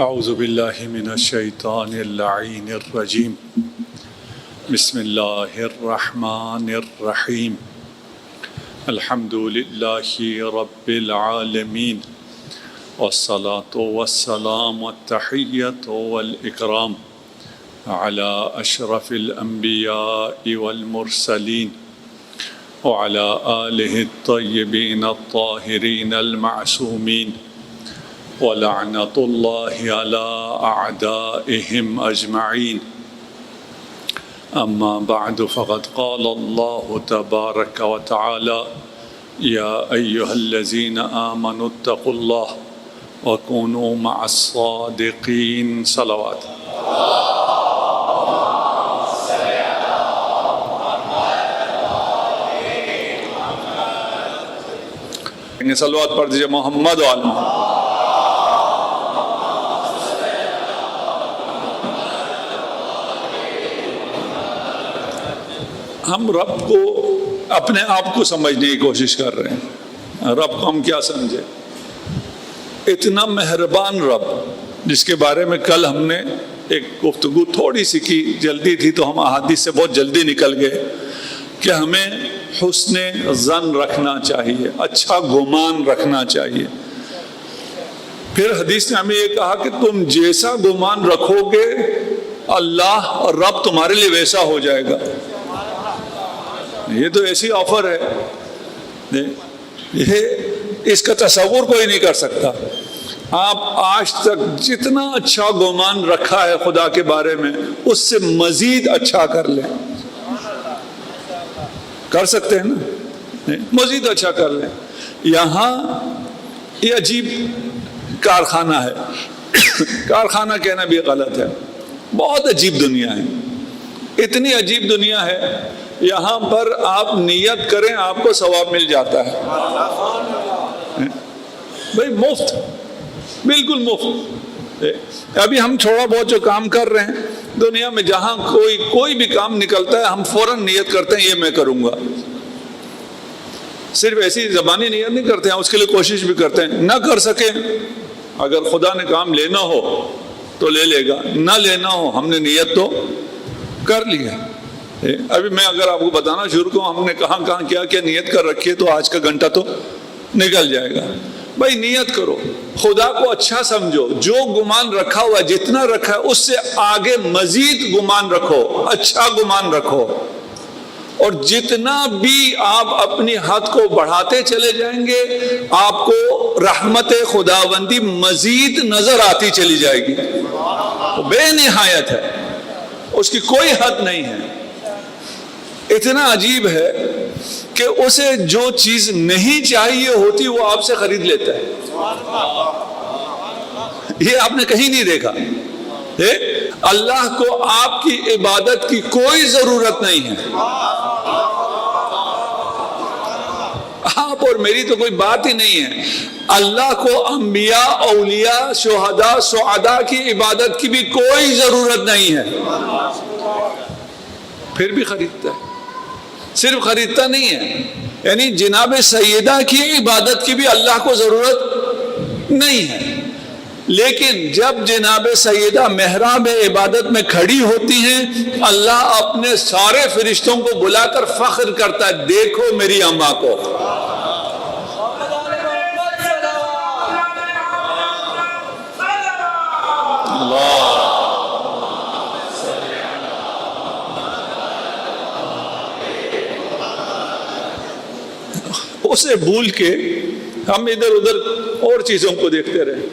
اعوذ باللہ من الشیطان اللعین الرجیم بسم اللہ الرحمن الرحیم الحمد للہ رب العالمین والصلاة والسلام والتحیۃ والاکرام علی اشرف الانبیاء والمرسلین وعلى آلہ الطیبین الطاہرین المعصومین وَلَعْنَةُ اللَّهِ عَلَىٰ أَعْدَائِهِمْ أَجْمَعِينَ أَمَّا بَعْدُ فَقَدْ قَالَ اللَّهُ تَبَارَكَ وَتَعَالَى يَا أَيُّهَا الَّذِينَ آمَنُوا اتَّقُوا اللَّهَ وَكُونُوا مَعَ الصَّادِقِينَ صلوات صلوات پڑھ دیجئے محمد وعلی ہم رب کو اپنے آپ کو سمجھنے کی کوشش کر رہے ہیں. رب کو ہم کیا سمجھے؟ اتنا مہربان رب جس کے بارے میں کل ہم نے ایک گفتگو تھوڑی سی کی، جلدی تھی تو ہم احادیث سے بہت جلدی نکل گئے کہ ہمیں حسن ظن رکھنا چاہیے، اچھا گمان رکھنا چاہیے. پھر حدیث نے ہمیں یہ کہا کہ تم جیسا گمان رکھو گے اللہ اور رب تمہارے لیے ویسا ہو جائے گا. یہ تو ایسی آفر ہے، یہ اس کا تصور کوئی نہیں کر سکتا. آپ آج تک جتنا اچھا گمان رکھا ہے خدا کے بارے میں اس سے مزید اچھا کر لیں. کر سکتے ہیں نا؟ مزید اچھا کر لیں. یہاں یہ عجیب کارخانہ ہے، کارخانہ کہنا بھی غلط ہے، بہت عجیب دنیا ہے. اتنی عجیب دنیا ہے، یہاں پر آپ نیت کریں آپ کو ثواب مل جاتا ہے بھائی، مفت، بالکل مفت. ابھی ہم تھوڑا بہت جو کام کر رہے ہیں دنیا میں، جہاں کوئی بھی کام نکلتا ہے ہم فوراً نیت کرتے ہیں یہ میں کروں گا. صرف ایسی زبانی نیت نہیں کرتے ہیں، اس کے لیے کوشش بھی کرتے ہیں. نہ کر سکیں، اگر خدا نے کام لینا ہو تو لے لے گا، نہ لینا ہو ہم نے نیت تو کر لی ہے. ابھی میں اگر آپ کو بتانا شروع کروں ہم نے کہاں کہاں کیا کیا نیت کر رکھی ہے تو آج کا گھنٹہ تو نکل جائے گا. بھائی نیت کرو، خدا کو اچھا سمجھو، جو گمان رکھا ہوا جتنا رکھا ہے اس سے آگے مزید گمان رکھو، اچھا گمان رکھو. اور جتنا بھی آپ اپنی حد کو بڑھاتے چلے جائیں گے آپ کو رحمت خداوندی مزید نظر آتی چلی جائے گی. بے نہایت ہے، اس کی کوئی حد نہیں ہے. اتنا عجیب ہے کہ اسے جو چیز نہیں چاہیے ہوتی وہ آپ سے خرید لیتا ہے. یہ آپ نے کہیں نہیں دیکھا. اللہ کو آپ کی عبادت کی کوئی ضرورت نہیں ہے. آپ اور میری تو کوئی بات ہی نہیں ہے. اللہ کو انبیاء، اولیاء، شہداء، سعداء کی عبادت کی بھی کوئی ضرورت نہیں ہے، پھر بھی خریدتا ہے. صرف خریدتا نہیں ہے، یعنی جناب سیدہ کی عبادت کی بھی اللہ کو ضرورت نہیں ہے. لیکن جب جناب سیدہ محراب عبادت میں کھڑی ہوتی ہیں اللہ اپنے سارے فرشتوں کو بلا کر فخر کرتا ہے، دیکھو میری اماں کو. اسے بھول کے ہم ادھر ادھر اور چیزوں کو دیکھتے رہے.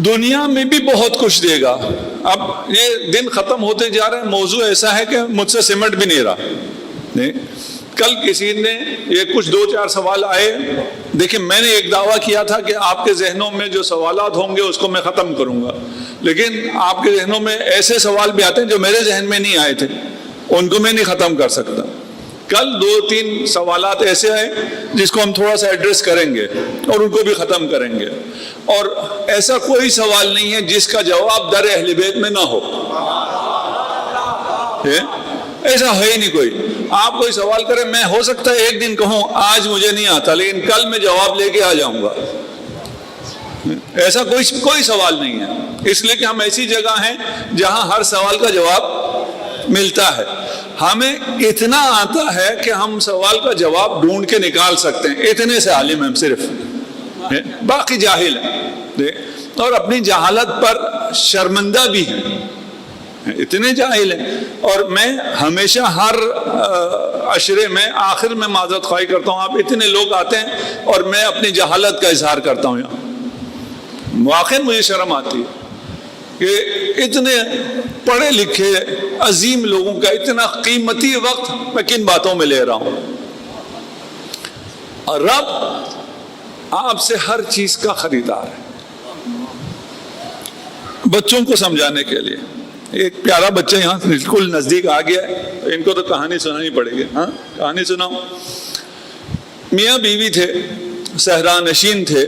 دنیا میں بھی بہت کچھ دے گا. اب یہ دن ختم ہوتے جا رہے ہیں، موضوع ایسا ہے کہ مجھ سے سمٹ بھی نہیں رہا. کل کسی نے یہ کچھ 2-4 سوال آئے. دیکھیں میں نے ایک دعویٰ کیا تھا کہ آپ کے ذہنوں میں جو سوالات ہوں گے اس کو میں ختم کروں گا، لیکن آپ کے ذہنوں میں ایسے سوال بھی آتے ہیں جو میرے ذہن میں نہیں آئے تھے، ان کو میں نہیں ختم کر سکتا. کل 2-3 سوالات ایسے آئے جس کو ہم تھوڑا سا ایڈریس کریں گے اور ان کو بھی ختم کریں گے. اور ایسا کوئی سوال نہیں ہے جس کا جواب در اہل بیت میں نہ ہو. ایسا ہے ہی نہیں کوئی. آپ کوئی سوال کریں، میں ہو سکتا ہے ایک دن کہوں آج مجھے نہیں آتا، لیکن کل میں جواب لے کے آ جاؤں گا. ایسا کوئی سوال نہیں ہے، اس لیے کہ ہم ایسی جگہ ہیں جہاں ہر سوال کا جواب ملتا ہے۔ ہمیں اتنا آتا ہے کہ ہم سوال کا جواب ڈھونڈ کے نکال سکتے ہیں، اتنے سے عالم ہیں صرف، باقی جاہل ہیں اور اپنی جہالت پر شرمندہ بھی ہیں، اتنے جاہل ہیں۔ اور میں ہمیشہ ہر عشرے میں آخر میں معذرت خواہی کرتا ہوں، آپ اتنے لوگ آتے ہیں اور میں اپنی جہالت کا اظہار کرتا ہوں یہاں، واقعی مجھے شرم آتی ہے کہ اتنے پڑھے لکھے عظیم لوگوں کا اتنا قیمتی وقت میں کن باتوں میں لے رہا ہوں۔ اور رب آپ سے ہر چیز کا خریدار ہے۔ بچوں کو سمجھانے کے لیے ایک پیارا بچہ یہاں بالکل نزدیک آ گیا ہے، ان کو تو کہانی سنانی پڑے گی۔ ہاں کہانی سناؤ۔ میاں بیوی تھے، صحرا نشین تھے،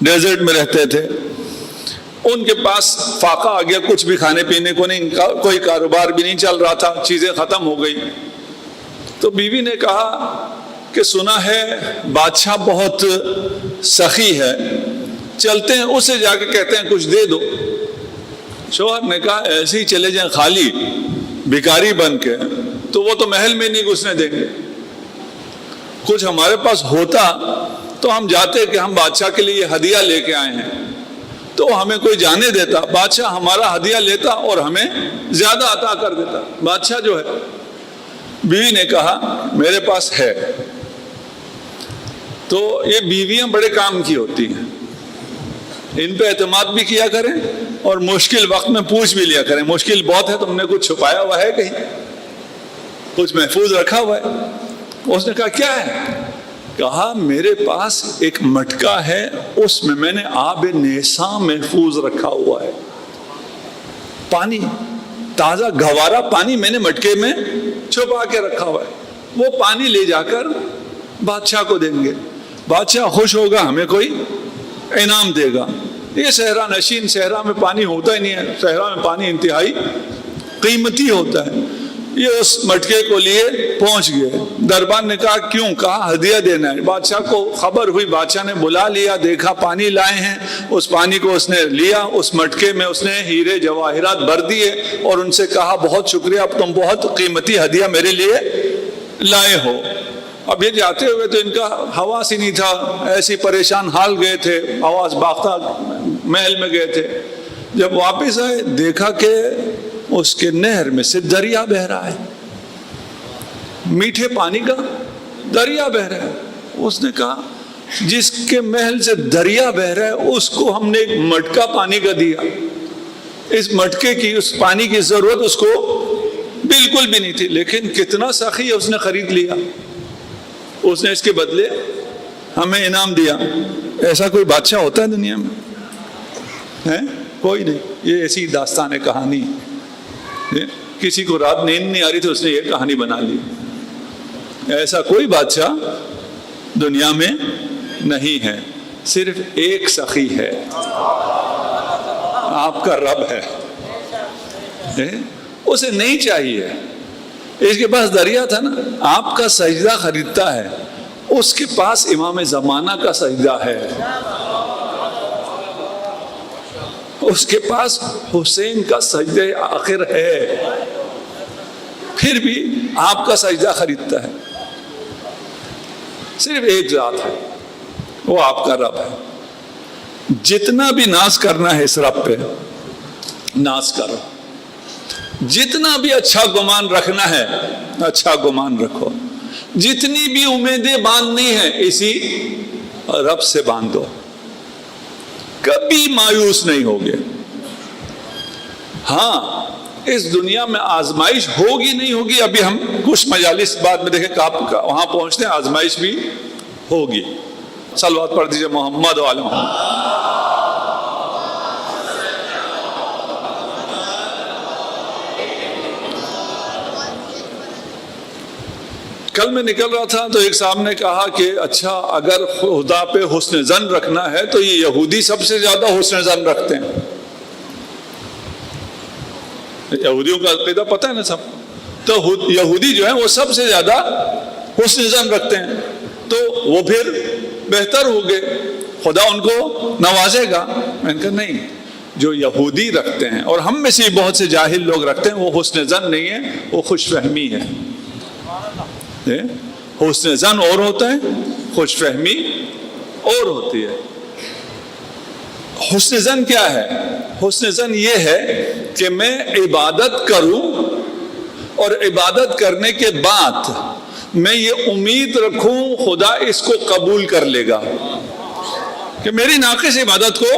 ڈیزرٹ میں رہتے تھے، ان کے پاس فاقہ آ گیا، کچھ بھی کھانے پینے کو نہیں، کوئی کاروبار بھی نہیں چل رہا تھا، چیزیں ختم ہو گئی۔ تو بیوی نے کہا کہ سنا ہے بادشاہ بہت سخی ہے، چلتے ہیں اسے جا کے کہتے ہیں کچھ دے دو۔ شوہر نے کہا ایسے ہی چلے جائیں خالی بھکاری بن کے تو وہ تو محل میں نہیں گھسنے دیں گے، کچھ ہمارے پاس ہوتا تو ہم جاتے کہ ہم بادشاہ کے لیے یہ ہدیہ لے کے آئے ہیں، تو ہمیں کوئی جانے دیتا، بادشاہ ہمارا ہدیہ لیتا اور ہمیں زیادہ عطا کر دیتا بادشاہ جو ہے۔ بیوی نے کہا میرے پاس ہے۔ تو یہ بیویاں بڑے کام کی ہوتی ہیں، ان پہ اعتماد بھی کیا کریں اور مشکل وقت میں پوچھ بھی لیا کریں، مشکل بہت ہے، تم نے کچھ چھپایا ہوا ہے کہیں، کچھ محفوظ رکھا ہوا ہے؟ اس نے کہا کیا ہے؟ کہا میرے پاس ایک مٹکا ہے، اس میں نے آب نیساں محفوظ رکھا ہوا ہے، پانی تازہ گوارا پانی میں نے مٹکے میں چھپا کے رکھا ہوا ہے، وہ پانی لے جا کر بادشاہ کو دیں گے، بادشاہ خوش ہوگا، ہمیں کوئی انعام دے گا۔ یہ صحرا نشین، صحرا میں پانی ہوتا ہی نہیں ہے، صحرا میں پانی انتہائی قیمتی ہوتا ہے۔ یہ اس مٹکے کو لیے پہنچ گئے، دربان نے کہا کیوں؟ کہا ہدیہ دینا ہے۔ بادشاہ کو خبر ہوئی، بادشاہ نے بلا لیا، دیکھا پانی لائے ہیں، اس پانی کو اس نے لیا، اس مٹکے میں اس نے ہیرے جواہرات بھر دیے اور ان سے کہا بہت شکریہ، اب تم بہت قیمتی ہدیہ میرے لیے لائے ہو۔ اب یہ جاتے ہوئے تو ان کا حواس ہی نہیں تھا، ایسی پریشان حال گئے تھے، حواس باختہ محل میں گئے تھے۔ جب واپس آئے دیکھا کہ اس کے نہر میں سے دریا بہہ رہا ہے، میٹھے پانی کا دریا بہہ رہا ہے۔ اس نے کہا جس کے محل سے دریا بہہ رہا ہے اس کو ہم نے ایک مٹکا پانی کا دیا، اس مٹکے کی، اس پانی کی ضرورت اس کو بالکل بھی نہیں تھی، لیکن کتنا سخی ہے، اس نے خرید لیا، اس نے اس کے بدلے ہمیں انعام دیا۔ ایسا کوئی بادشاہ ہوتا ہے دنیا میں؟ ہے کوئی نہیں۔ یہ ایسی داستان کہانی، کسی کو رات نیند نہیں آ رہی تھی، اس نے یہ کہانی بنا لی۔ ایسا کوئی بادشاہ دنیا میں نہیں ہے، صرف ایک سخی ہے، آپ کا رب ہے۔ اسے نہیں چاہیے، اس کے پاس دریا تھا نا، آپ کا سجدہ خریدتا ہے، اس کے پاس امام زمانہ کا سجدہ ہے، اس کے پاس حسین کا سجدہ آخر ہے، پھر بھی آپ کا سجدہ خریدتا ہے۔ صرف ایک ذات ہے، وہ آپ کا رب ہے۔ جتنا بھی ناز کرنا ہے اس رب پہ ناز کرو، جتنا بھی اچھا گمان رکھنا ہے اچھا گمان رکھو، جتنی بھی امیدیں باندھنی ہیں اسی رب سے باندھو، کبھی مایوس نہیں ہوگے۔ ہاں اس دنیا میں آزمائش ہوگی نہیں ہوگی، ابھی ہم کچھ مجالس بعد میں دیکھیں کہ آپ وہاں پہنچتے ہیں، آزمائش بھی ہوگی۔ صلوات پڑھ دیجئے محمد و آل محمد۔ کل میں نکل رہا تھا تو ایک صاحب نے کہا کہ اچھا اگر خدا پہ حسن ظن رکھنا ہے تو یہ یہودی سب سے زیادہ حسن ظن رکھتے ہیں۔ یہودیوں کا عقیدہ پتہ ہے نا سب، تو یہودی جو ہیں وہ سب سے زیادہ حسن ظن رکھتے ہیں، تو وہ پھر بہتر ہو گئے۔ خدا ان کو نوازے گا؟ میں نے کہا نہیں، جو یہودی رکھتے ہیں اور ہم میں سے بہت سے جاہل لوگ رکھتے ہیں وہ حسن ظن نہیں ہے، وہ خوش فہمی ہے۔ حسن ظن اور ہوتا ہے، خوش فہمی اور ہوتی ہے۔ حسن ظن کیا ہے؟ حسن ظن یہ ہے کہ میں عبادت کروں اور عبادت کرنے کے بعد میں یہ امید رکھوں خدا اس کو قبول کر لے گا، کہ میری ناقص عبادت کو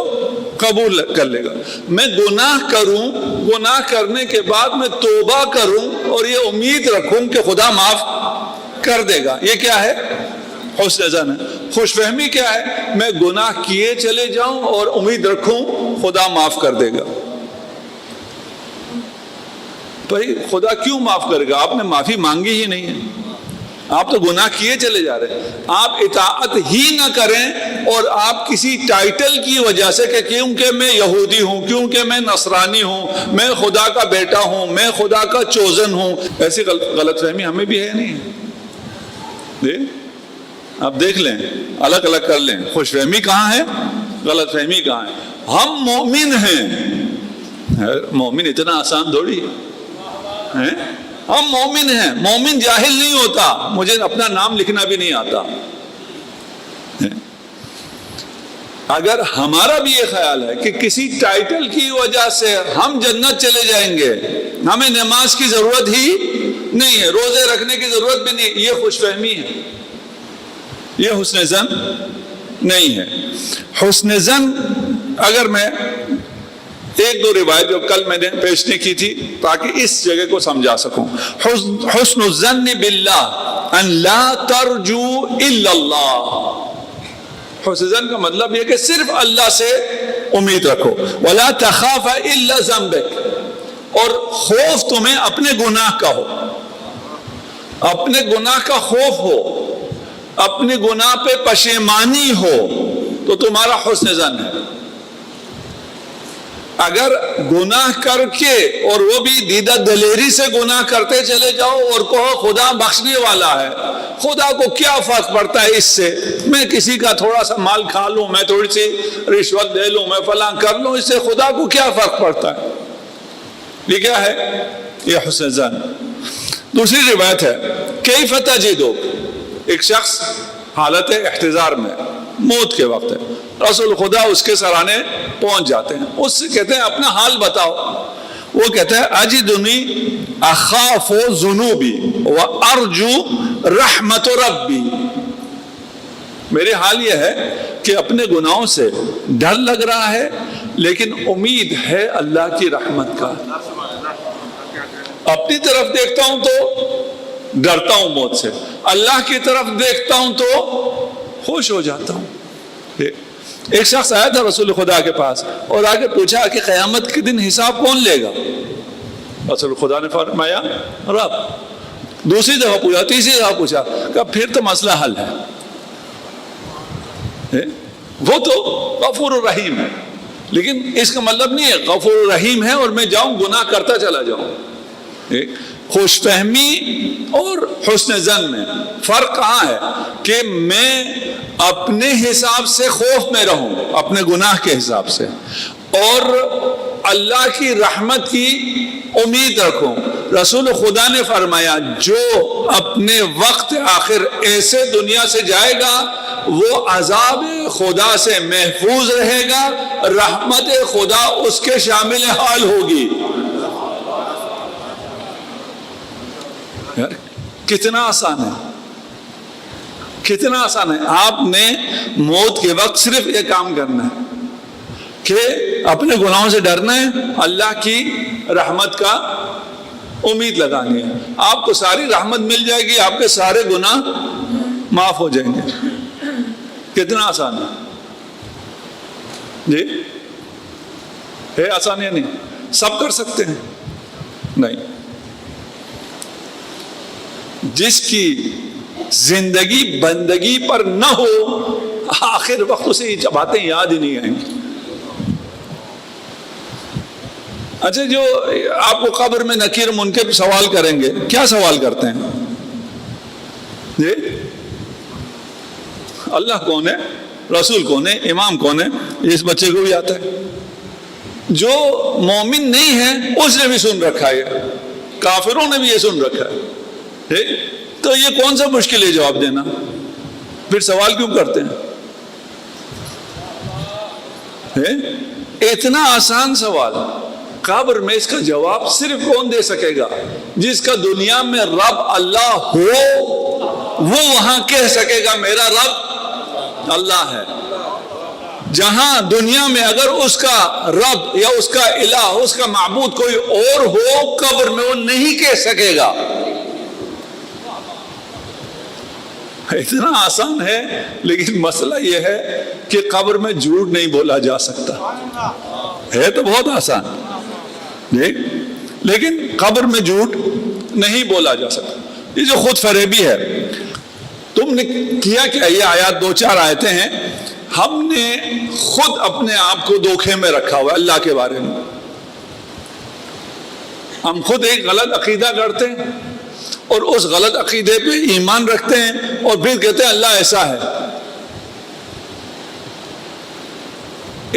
قبول کر لے گا۔ میں گناہ کروں، گناہ کرنے کے بعد میں توبہ کروں اور یہ امید رکھوں کہ خدا معاف کر دے گا۔ یہ کیا ہے؟ حسن ظن ہے۔ خوش فہمی کیا ہے؟ میں گناہ کیے چلے جاؤں اور امید رکھوں خدا معاف کر دے گا۔ بھائی خدا کیوں معاف کرے گا؟ آپ نے معافی مانگی ہی نہیں ہے، آپ تو گناہ کیے چلے جا رہے ہیں۔ آپ اطاعت ہی نہ کریں اور آپ کسی ٹائٹل کی وجہ سے کہ کیونکہ میں یہودی ہوں، کیونکہ میں نصرانی ہوں، میں خدا کا بیٹا ہوں، میں خدا کا چوزن ہوں، ایسی غلط فہمی ہمیں بھی ہے نہیں ہے۔ آپ دیکھ لیں، الگ الگ کر لیں، خوش فہمی کہاں ہے، غلط فہمی کہاں ہے۔ ہم مومن ہیں، مومن اتنا آسان تھوڑی ہے۔ ہم مومن ہیں، مومن جاہل نہیں ہوتا، مجھے اپنا نام لکھنا بھی نہیں آتا۔ اگر ہمارا بھی یہ خیال ہے کہ کسی ٹائٹل کی وجہ سے ہم جنت چلے جائیں گے، ہمیں نماز کی ضرورت ہی نہیں ہے، روزے رکھنے کی ضرورت بھی نہیں، یہ خوش فہمی ہے، یہ حسن ظن نہیں ہے۔ حسن ظن، اگر میں ایک دو روایت جو کل میں نے پیش نہیں کی تھی تاکہ اس جگہ کو سمجھا سکوں۔ حسن الظن باللہ ان لا ترجو الا اللہ۔ حسن ظن کا مطلب یہ کہ صرف اللہ سے امید رکھو۔ ولا تخاف الا ذنبک، اور خوف تمہیں اپنے گناہ کا ہو، اپنے گناہ کا خوف ہو، اپنے گناہ پہ پشیمانی ہو تو تمہارا حسن ظن ہے۔ اگر گناہ کر کے اور وہ بھی دیدہ دلیری سے گناہ کرتے چلے جاؤ اور کہو خدا بخشنے والا ہے، خدا کو کیا فرق پڑتا ہے اس سے، میں کسی کا تھوڑا سا مال کھا لوں، میں تھوڑی سی رشوت دے لوں، میں فلاں کر لوں، اس سے خدا کو کیا فرق پڑتا ہے۔ یہ کیا ہے؟ یہ حسن ظن۔ دوسری روایت ہے، کیف تجدک، ایک شخص حالت احتضار میں، موت کے وقت ہے، رسول خدا اس کے سرانے پہنچ جاتے ہیں، اس سے کہتے ہیں اپنا حال بتاؤ۔ وہ کہتا ہے اجدنی اخاف ذنوبی وارجو رحمت ربی، میرے حال یہ ہے کہ اپنے گناہوں سے ڈر لگ رہا ہے لیکن امید ہے اللہ کی رحمت کا۔ اپنی طرف دیکھتا ہوں تو ڈرتا ہوں موت سے، اللہ کی طرف دیکھتا ہوں تو خوش ہو جاتا ہوں۔ ایک شخص آیا تھا رسول خدا کے پاس اور آگے پوچھا کہ قیامت کے دن حساب کون لے گا؟ رسول خدا نے فرمایا رب۔ دوسری دفعہ پوچھا، تیسری دفعہ پوچھا، کہ پھر تو مسئلہ حل ہے، وہ تو غفور الرحیم ہے، لیکن اس کا مطلب نہیں ہے غفور الرحیم ہے اور میں جاؤں گناہ کرتا چلا جاؤں۔ خوش فہمی اور حسن ظن میں فرق کہاں ہے؟ کہ میں اپنے حساب سے خوف میں رہوں، اپنے گناہ کے حساب سے، اور اللہ کی رحمت کی امید رکھوں۔ رسول خدا نے فرمایا جو اپنے وقت آخر ایسے دنیا سے جائے گا وہ عذاب خدا سے محفوظ رہے گا، رحمت خدا اس کے شامل حال ہوگی۔ یار کتنا آسان ہے، کتنا آسان ہے۔ آپ نے موت کے وقت صرف یہ کام کرنا ہے کہ اپنے گناہوں سے ڈرنا ہے، اللہ کی رحمت کا امید لگانی ہے، آپ کو ساری رحمت مل جائے گی، آپ کے سارے گناہ معاف ہو جائیں گے۔ کتنا آسان ہے جی؟ ہے آسان یا نہیں؟ سب کر سکتے ہیں؟ نہیں۔ جس کی زندگی بندگی پر نہ ہو آخر وقت اسے یہ باتیں یاد ہی نہیں آئیں گی۔ اچھا، جو آپ کو قبر میں نکیر منکر سوال کریں گے، کیا سوال کرتے ہیں جی؟ اللہ کون ہے، رسول کون ہے، امام کون ہے، اس بچے کو بھی آتا ہے. جو مومن نہیں ہے اس نے بھی سن رکھا ہے، کافروں نے بھی یہ سن رکھا ہے. تو یہ کون سا مشکل ہے جواب دینا؟ پھر سوال کیوں کرتے ہیں؟ اتنا آسان سوال. قبر میں اس کا جواب صرف کون دے سکے گا؟ جس کا دنیا میں رب اللہ ہو، وہ وہاں کہہ سکے گا میرا رب اللہ ہے. جہاں دنیا میں اگر اس کا رب یا اس کا الہ، اس کا معبود کوئی اور ہو، قبر میں وہ نہیں کہہ سکے گا. اتنا آسان ہے، لیکن مسئلہ یہ ہے کہ قبر میں جھوٹ نہیں بولا جا سکتا. ہے تو بہت آسان، لیکن قبر میں جھوٹ نہیں بولا جا سکتا. یہ جو خود فریبی ہے، تم نے کیا کیا؟ یہ آیات 2-4 آیتیں ہیں، ہم نے خود اپنے آپ کو دھوکے میں رکھا ہوا ہے اللہ کے بارے میں. ہم خود ایک غلط عقیدہ کرتے ہیں اور اس غلط عقیدے پہ ایمان رکھتے ہیں اور پھر کہتے ہیں اللہ ایسا ہے.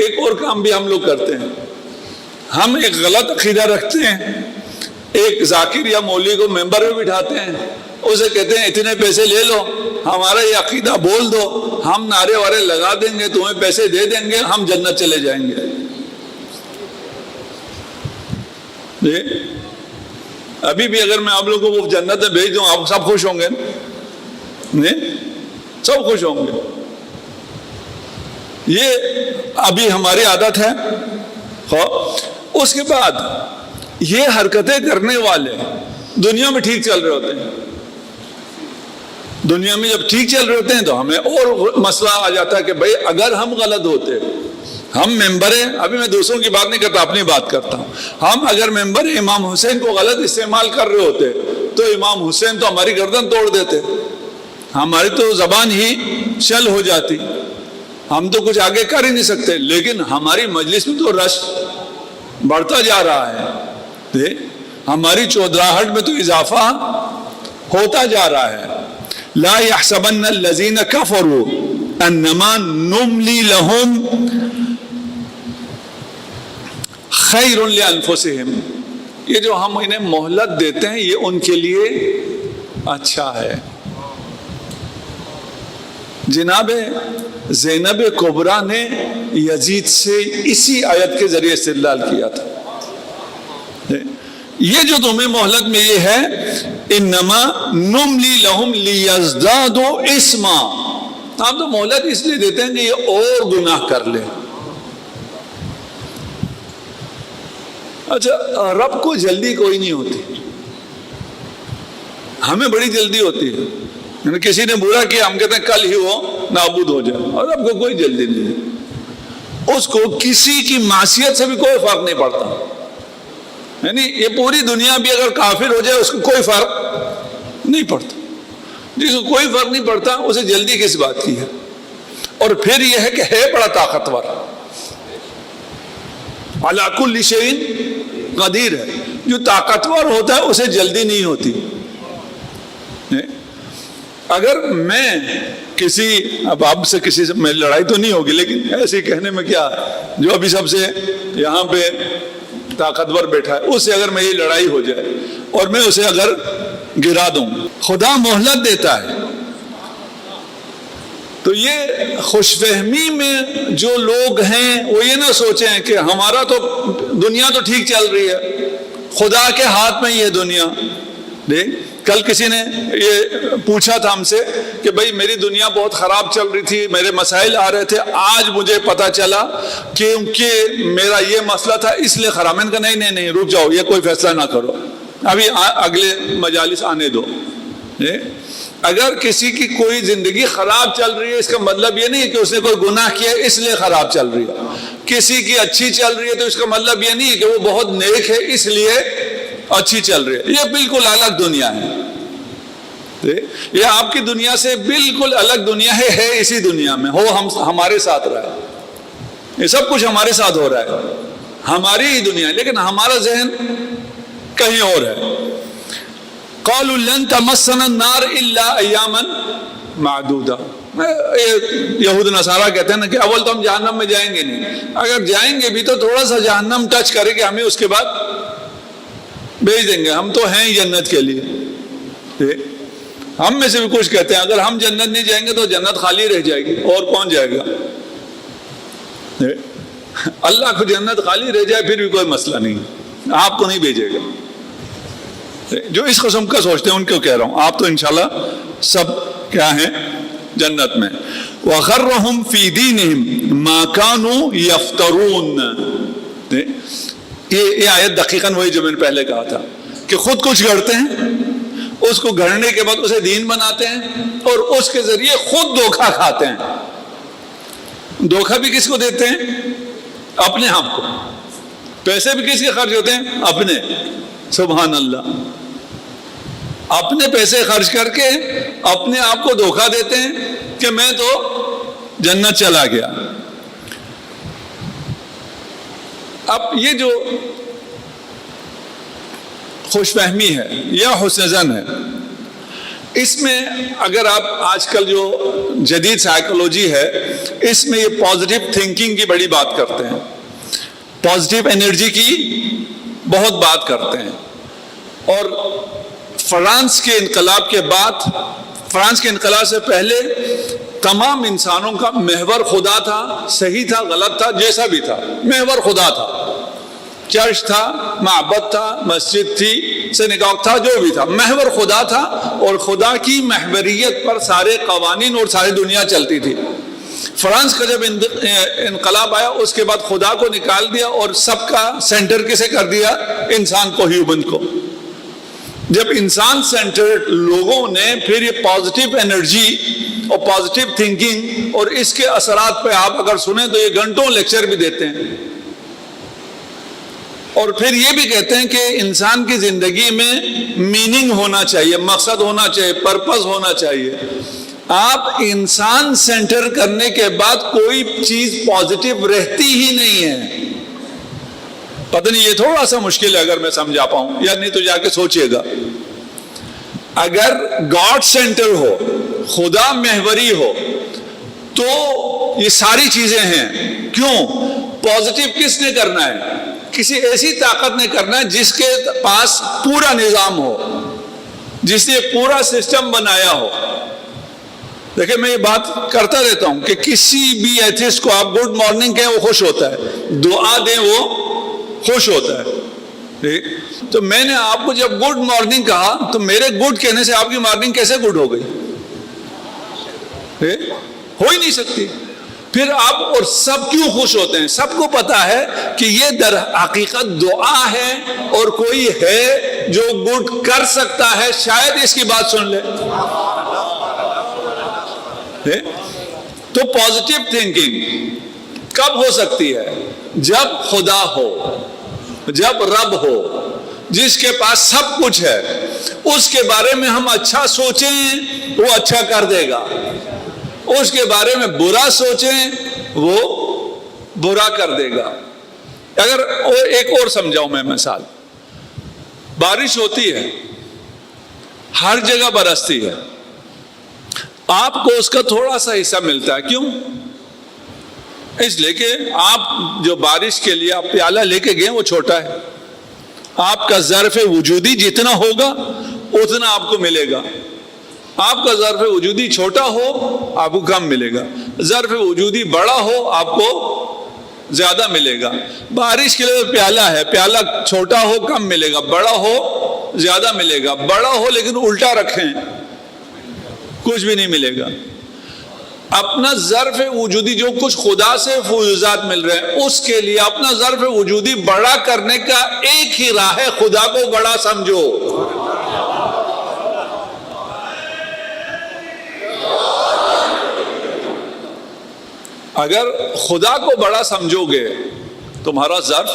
ایک اور کام بھی ہم لوگ کرتے ہیں، ہم ایک غلط عقیدہ رکھتے ہیں، ایک ذاکر یا مولوی کو ممبر پہ بٹھاتے ہیں، اسے کہتے ہیں اتنے پیسے لے لو، ہمارا یہ عقیدہ بول دو، ہم نعرے وارے لگا دیں گے، تمہیں پیسے دے دیں گے، ہم جنت چلے جائیں گے. ابھی بھی اگر میں آپ لوگوں کو جنت میں بھیج دوں، آپ سب خوش ہوں گے؟ سب خوش ہوں گے. یہ ابھی ہماری عادت ہے. اس کے بعد یہ حرکتیں کرنے والے دنیا میں ٹھیک چل رہے ہوتے ہیں. دنیا میں جب ٹھیک چل رہے ہوتے ہیں تو ہمیں اور مسئلہ آ جاتا ہے کہ بھئی اگر ہم غلط ہوتے، ہم ممبر ہیں، ابھی میں دوسروں کی بات نہیں کرتا، اپنی بات کرتا ہوں، ہم اگر ممبر امام حسین کو غلط استعمال کر رہے ہوتے تو امام حسین تو ہماری گردن توڑ دیتے، ہماری تو زبان ہی شل ہو جاتی، ہم تو کچھ آگے کر ہی نہیں سکتے. لیکن ہماری مجلس میں تو رش بڑھتا جا رہا ہے، ہماری چودراہٹ میں تو اضافہ ہوتا جا رہا ہے. لا يحسبن الذين كفروا انما نملي لهم خیر لانفسهم. یہ جو ہم انہیں مہلت دیتے ہیں یہ ان کے لیے اچھا ہے. جناب زینب کبریٰ نے یزید سے اسی آیت کے ذریعے استدلال کیا تھا. یہ جو تمہیں مہلت میں یہ ہے انما نملی لہم لیزدادوا اسما، ہم تو مہلت اس لیے دیتے ہیں کہ یہ اور گناہ کر لے. اچھا، رب کو جلدی کوئی نہیں ہوتی، ہمیں بڑی جلدی ہوتی ہے. کسی نے برا کیا، ہم کہتے ہیں کل ہی وہ نابود ہو جائے، اور رب کو کوئی جلدی نہیں ہے. اس کو کسی کی معصیت سے بھی کوئی فرق نہیں پڑتا. یعنی یہ پوری دنیا بھی اگر کافر ہو جائے اس کو کوئی فرق نہیں پڑتا. جس کو کوئی فرق نہیں پڑتا اسے جلدی کس بات کی ہے؟ اور پھر یہ ہے کہ ہے بڑا طاقتور، علی کل شیء قدیر ہے. جو طاقتور ہوتا ہے اسے جلدی نہیں ہوتی. اگر میں کسی، اب آپ سے کسی سے میری لڑائی تو نہیں ہوگی، لیکن ایسے کہنے میں کیا ہے، جو ابھی سب سے یہاں پہ طاقتور بیٹھا ہے اس سے اگر میری لڑائی ہو جائے اور میں اسے اگر گرا دوں، خدا مہلت دیتا ہے. تو یہ خوش فہمی میں جو لوگ ہیں وہ یہ نہ سوچیں کہ ہمارا تو دنیا تو ٹھیک چل رہی ہے، خدا کے ہاتھ میں یہ دنیا. دیکھ، کل کسی نے یہ پوچھا تھا ہم سے کہ بھئی میری دنیا بہت خراب چل رہی تھی، میرے مسائل آ رہے تھے، آج مجھے پتا چلا کیونکہ میرا یہ مسئلہ تھا اس لیے خراب. میں نے کہا نہیں رک جاؤ، یہ کوئی فیصلہ نہ کرو، ابھی اگلے مجالس آنے دو. اگر کسی کی کوئی زندگی خراب چل رہی ہے اس کا مطلب یہ نہیں ہے کہ اس نے کوئی گناہ کیا اس لیے خراب چل رہی ہے. کسی کی اچھی چل رہی ہے تو اس کا مطلب یہ نہیں ہے کہ وہ بہت نیک ہے اس لیے اچھی چل رہی ہے. یہ بالکل الگ دنیا ہے. یہ آپ کی دنیا سے بالکل الگ دنیا ہے اسی دنیا میں ہو، ہمارے ساتھ رہا ہے، یہ سب کچھ ہمارے ساتھ ہو رہا ہے، ہماری ہی دنیا ہے، لیکن ہمارا ذہن کہیں اور ہے. قالوا لن تمسنا النار الا ایاما معدودہ. یہود نصارہ کہتے ہیں نا کہ اول تو ہم جہنم میں جائیں گے نہیں، اگر جائیں گے بھی تو تھوڑا سا جہنم ٹچ کرے کہ ہمیں اس کے بعد بھیج دیں گے، ہم تو ہیں جنت کے لیے۔ ہم میں سے بھی کچھ کہتے ہیں اگر ہم جنت نہیں جائیں گے تو جنت خالی رہ جائے گی، اور کون جائے گا؟ اللہ کو جنت خالی رہ جائے پھر بھی کوئی مسئلہ نہیں، آپ کو نہیں بھیجے گا۔ جو اس قسم کا سوچتے ہیں ان کو کہہ رہا ہوں، آپ تو انشاءاللہ سب کیا ہیں؟ جنت میں۔ وَغَرَّهُمْ فِي دِينِهِمْ مَا كَانُوا يَفْتَرُونَ، یہ آیت دقیقاً وہی جو میں نے پہلے کہا تھا کہ خود کچھ گھڑتے ہیں، اس کو گھڑنے کے بعد اسے دین بناتے ہیں اور اس کے ذریعے خود دھوکہ کھاتے ہیں۔ دھوکہ بھی کس کو دیتے ہیں؟ اپنے آپ کو۔ پیسے بھی کس کے خرچ ہوتے ہیں؟ اپنے۔ سبحان اللہ، اپنے پیسے خرچ کر کے اپنے آپ کو دھوکہ دیتے ہیں کہ میں تو جنت چلا گیا۔ اب یہ جو خوش فہمی ہے یا حسن ظن ہے، اس میں اگر آپ آج کل جو جدید سائیکولوجی ہے اس میں یہ پازیٹیو تھنکنگ کی بڑی بات کرتے ہیں، پازیٹیو انرجی کی بہت بات کرتے ہیں، اور فرانس کے انقلاب کے بعد، فرانس کے انقلاب سے پہلے تمام انسانوں کا محور خدا تھا، صحیح تھا غلط تھا جیسا بھی تھا، محور خدا تھا، چرچ تھا، معبد تھا، مسجد تھی، سینگاگ تھا، جو بھی تھا، محور خدا تھا، اور خدا کی محوریت پر سارے قوانین اور ساری دنیا چلتی تھی۔ فرانس کا جب انقلاب آیا اس کے بعد خدا کو نکال دیا اور سب کا سینٹر کسے کر دیا؟ انسان کو، ہیومن کو۔ جب انسان سینٹرڈ لوگوں نے پھر یہ پازیٹیو انرجی اور پازیٹیو تھنکنگ اور اس کے اثرات پہ آپ اگر سنیں تو یہ گھنٹوں لیکچر بھی دیتے ہیں، اور پھر یہ بھی کہتے ہیں کہ انسان کی زندگی میں میننگ ہونا چاہیے، مقصد ہونا چاہیے، پرپز ہونا چاہیے۔ آپ انسان سینٹر کرنے کے بعد کوئی چیز پازیٹیو رہتی ہی نہیں ہے۔ پتہ نہیں یہ تھوڑا سا مشکل ہے اگر میں سمجھا پاؤں، یا نہیں تو جا کے سوچئے گا۔ اگر گاڈ سینٹر ہو، خدا محوری ہو، تو یہ ساری چیزیں ہیں۔ کیوں؟ پازیٹیو کس نے کرنا ہے؟ کسی ایسی طاقت نے کرنا ہے جس کے پاس پورا نظام ہو، جس نے پورا سسٹم بنایا ہو۔ دیکھیں میں یہ بات کرتا رہتا ہوں کہ کسی بھی ایتھسٹ کو آپ گڈ مارننگ کہیں وہ خوش ہوتا ہے، دعا دیں وہ خوش ہوتا ہے۔ تو میں نے آپ کو جب گڈ مارننگ کہا تو میرے گڈ کہنے سے آپ کی مارننگ کیسے گڈ ہو گئی؟ ہو ہی نہیں سکتی۔ پھر آپ اور سب کیوں خوش ہوتے ہیں؟ سب کو پتا ہے کہ یہ در حقیقت دعا ہے، اور کوئی ہے جو گڈ کر سکتا ہے، شاید اس کی بات سن لے۔ تو پازیٹیو تھنکنگ کب ہو سکتی ہے؟ جب خدا ہو، جب رب ہو، جس کے پاس سب کچھ ہے، اس کے بارے میں ہم اچھا سوچیں وہ اچھا کر دے گا، اس کے بارے میں برا سوچیں وہ برا کر دے گا۔ اگر ایک اور سمجھاؤں میں مثال، بارش ہوتی ہے، ہر جگہ برستی ہے، آپ کو اس کا تھوڑا سا حصہ ملتا ہے۔ کیوں؟ اس لیے کہ آپ جو بارش کے لیے آپ پیالہ لے کے گئے وہ چھوٹا ہے، آپ کا ظرف وجودی جتنا ہوگا اتنا آپ کو ملے گا۔ آپ کا ظرف وجودی چھوٹا ہو آپ کو کم ملے گا، ظرف وجودی بڑا ہو آپ کو زیادہ ملے گا۔ بارش کے لیے پیالہ ہے، پیالہ چھوٹا ہو کم ملے گا، بڑا ہو زیادہ ملے گا، بڑا ہو لیکن الٹا رکھیں کچھ بھی نہیں ملے گا۔ اپنا ظرف وجودی جو کچھ خدا سے فیوزات مل رہے ہیں اس کے لیے اپنا ظرف وجودی بڑا کرنے کا ایک ہی راہ ہے، خدا کو بڑا سمجھو۔ اگر خدا کو بڑا سمجھو گے تمہارا ظرف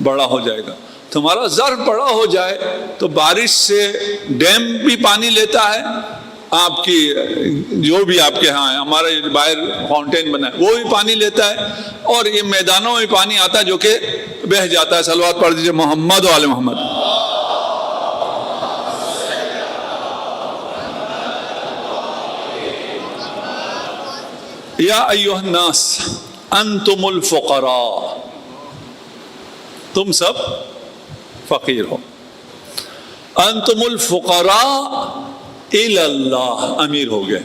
بڑا ہو جائے گا۔ تمہارا ظرف بڑا ہو جائے تو بارش سے ڈیم بھی پانی لیتا ہے، آپ کی جو بھی آپ کے ہاں ہے، ہمارے باہر فاؤنٹین بنا ہے وہ بھی پانی لیتا ہے، اور یہ میدانوں میں پانی آتا ہے جو کہ بہہ جاتا ہے۔ صلوات پڑھ دیجئے محمد و آل محمد۔ یا ایھا الناس انتم الفقراء، تم سب فقیر ہو. انتم الفقراء الی اللہ، امیر ہو گئے.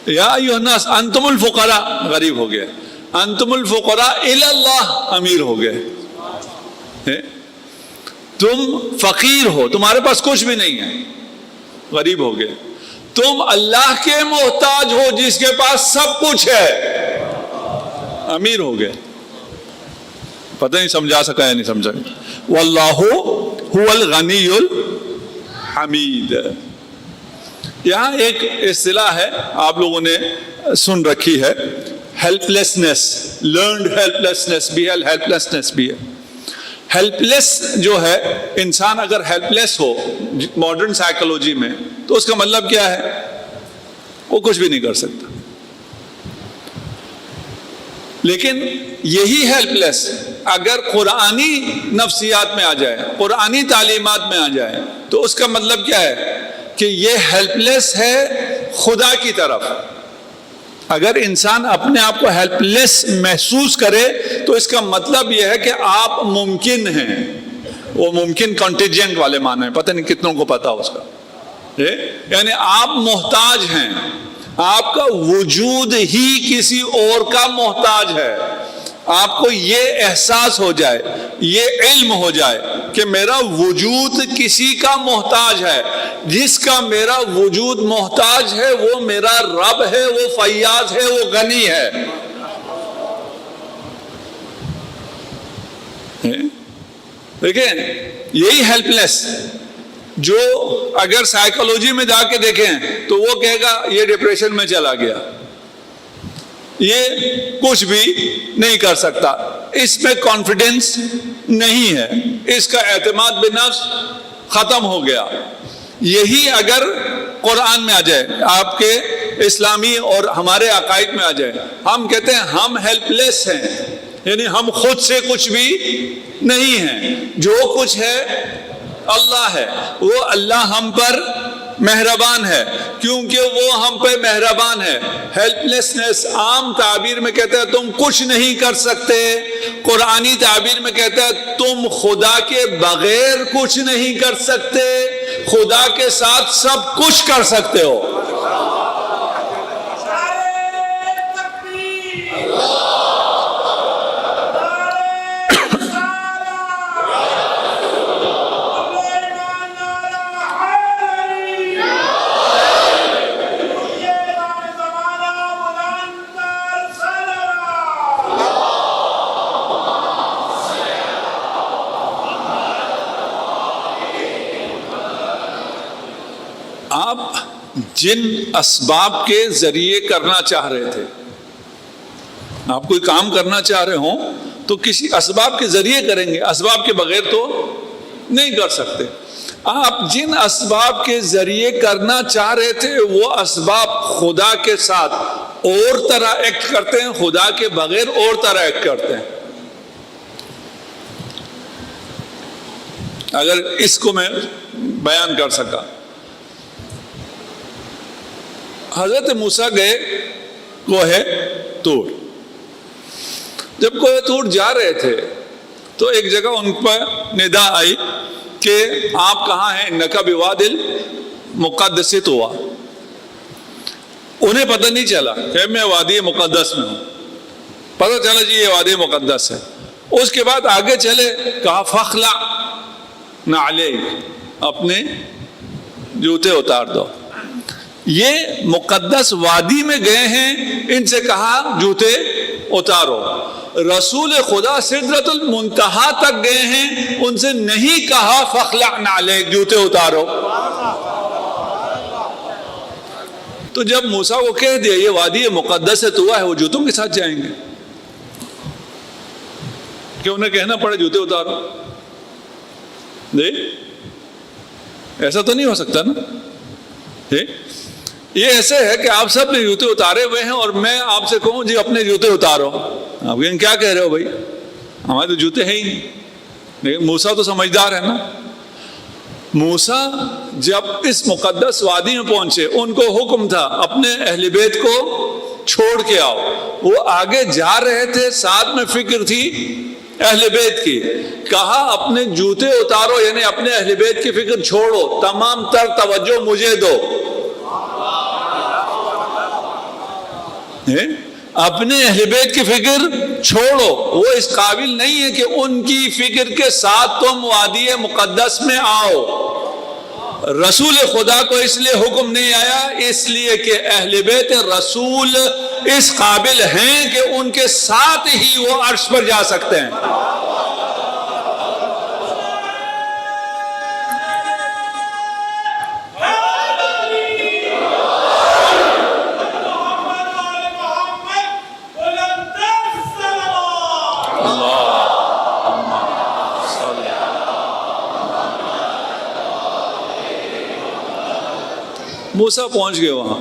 یا ایھا الناس انتم الفقراء، غریب ہو گئے. انتم الفقراء الی اللہ، امیر ہو گئے. تم فقیر ہو، تمہارے پاس کچھ بھی نہیں ہے، غریب ہو گئے. تم اللہ کے محتاج ہو جس کے پاس سب کچھ ہے، امیر ہو گئے. پتہ نہیں سمجھا سکا یا نہیں سمجھا. واللہ هو الغنی الحمید. یہاں ایک اصطلاح ہے آپ لوگوں نے سن رکھی ہے، help lessons. Learned help lessons بھی ہے، ہیلپ لیسنس بھی ہے. ہیلپ لیس جو ہے، انسان اگر ہیلپ لیس ہو ماڈرن سائیکولوجی میں تو اس کا مطلب کیا ہے؟ وہ کچھ بھی نہیں کر سکتا. لیکن یہی ہیلپ لیس اگر قرآنی نفسیات میں آ جائے، قرآنی تعلیمات میں آ جائے، تو اس کا مطلب کیا ہے کہ یہ ہیلپ لیس ہے خدا کی طرف. اگر انسان اپنے آپ کو ہیلپ لیس محسوس کرے تو اس کا مطلب یہ ہے کہ آپ ممکن ہیں. وہ ممکن کنٹیجنٹ والے معنی ہیں، پتہ نہیں کتنوں کو پتا اس کا. یعنی آپ محتاج ہیں، آپ کا وجود ہی کسی اور کا محتاج ہے. آپ کو یہ احساس ہو جائے، یہ علم ہو جائے کہ میرا وجود کسی کا محتاج ہے. جس کا میرا وجود محتاج ہے وہ میرا رب ہے، وہ فیاض ہے، وہ غنی ہے. دیکھیں یہی ہیلپ لیس جو اگر سائیکولوجی میں جا کے دیکھیں تو وہ کہے گا یہ ڈپریشن میں چلا گیا، یہ کچھ بھی نہیں کر سکتا، اس میں کانفیڈنس نہیں ہے، اس کا اعتماد بنفس ختم ہو گیا. یہی اگر قرآن میں آ جائے، آپ کے اسلامی اور ہمارے عقائد میں آ جائے، ہم کہتے ہیں ہم ہیلپ لیس ہیں، یعنی ہم خود سے کچھ بھی نہیں ہیں. جو کچھ ہے اللہ ہے. وہ اللہ ہم پر مہربان ہے کیونکہ وہ ہم پہ مہربان ہے. ہیلپ لیسنس عام تعبیر میں کہتے ہیں تم کچھ نہیں کر سکتے، قرآنی تعبیر میں کہتے ہیں تم خدا کے بغیر کچھ نہیں کر سکتے، خدا کے ساتھ سب کچھ کر سکتے ہو. آپ جن اسباب کے ذریعے کرنا چاہ رہے تھے، آپ کوئی کام کرنا چاہ رہے ہوں تو کسی اسباب کے ذریعے کریں گے، اسباب کے بغیر تو نہیں کر سکتے. آپ جن اسباب کے ذریعے کرنا چاہ رہے تھے وہ اسباب خدا کے ساتھ اور طرح ایکٹ کرتے ہیں، خدا کے بغیر اور طرح ایکٹ کرتے ہیں. اگر اس کو میں بیان کر سکا، حضرت موسیٰ گئے کوہ طور. جب کوہ طور جا رہے تھے تو ایک جگہ ان پر ندا آئی کہ آپ کہاں ہیں؟ انکا بواد المقدس طویٰ. انہیں پتہ نہیں چلا کہ میں وادی مقدس میں ہوں، پتہ چلا جی یہ وادی مقدس ہے. اس کے بعد آگے چلے، کہا فخلع نعلیک، اپنے جوتے اتار دو. یہ مقدس وادی میں گئے ہیں، ان سے کہا جوتے اتارو. رسول خدا سدرۃ المنتہا تک گئے ہیں، ان سے نہیں کہا فخلع نعلیک، جوتے اتارو. تو جب موسیٰ کو کہہ دیا یہ وادی مقدس طویٰ ہے، وہ جوتوں کے ساتھ جائیں گے کہ انہیں کہنا پڑے جوتے اتارو؟ ایسا تو نہیں ہو سکتا نا. یہ ایسے ہے کہ آپ سب نے جوتے اتارے ہوئے ہیں اور میں آپ سے کہوں جی اپنے جوتے اتارو، آپ کہیں کیا کہہ رہے ہو بھائی، ہمارے تو جوتے ہیں ہی نہیں. لیکن موسیٰ تو سمجھدار ہے نا. موسیٰ جب اس مقدس وادی میں پہنچے، ان کو حکم تھا اپنے اہل بیت کو چھوڑ کے آؤ. وہ آگے جا رہے تھے، ساتھ میں فکر تھی اہل بیت کی. کہا اپنے جوتے اتارو، یعنی اپنے اہل بیت کی فکر چھوڑو، تمام تر توجہ مجھے دو. اپنے اہل بیت کی فکر چھوڑو، وہ اس قابل نہیں ہے کہ ان کی فکر کے ساتھ تم وادی مقدس میں آؤ. رسول خدا کو اس لیے حکم نہیں آیا، اس لیے کہ اہل بیت رسول اس قابل ہیں کہ ان کے ساتھ ہی وہ عرش پر جا سکتے ہیں. موسیٰ پہنچ گئے وہاں.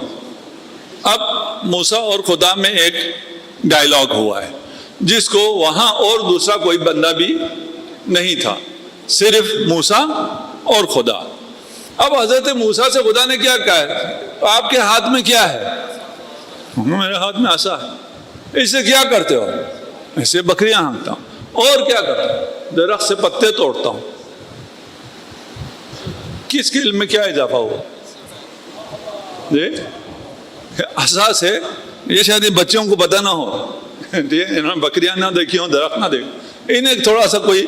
اب موسیٰ اور خدا میں ایک ڈائلاگ ہوا ہے جس کو وہاں اور دوسرا کوئی بندہ بھی نہیں تھا، صرف موسیٰ اور خدا. اب حضرت موسیٰ سے خدا نے کیا کہا ہے؟ آپ کے ہاتھ میں کیا ہے؟ میرے ہاتھ میں عصا ہے. اس سے کیا کرتے ہو؟ اسے بکریاں ہانکتا ہوں. اور کیا کرتا ہوں؟ درخت سے پتے توڑتا ہوں. کس کے علم میں کیا اضافہ ہوا؟ عصا سے، یہ شاید بچوں کو پتہ نہ ہو، انہوں نے بکریاں نہ دیکھی ہوں، درخت نہ دیکھ، انہیں تھوڑا سا کوئی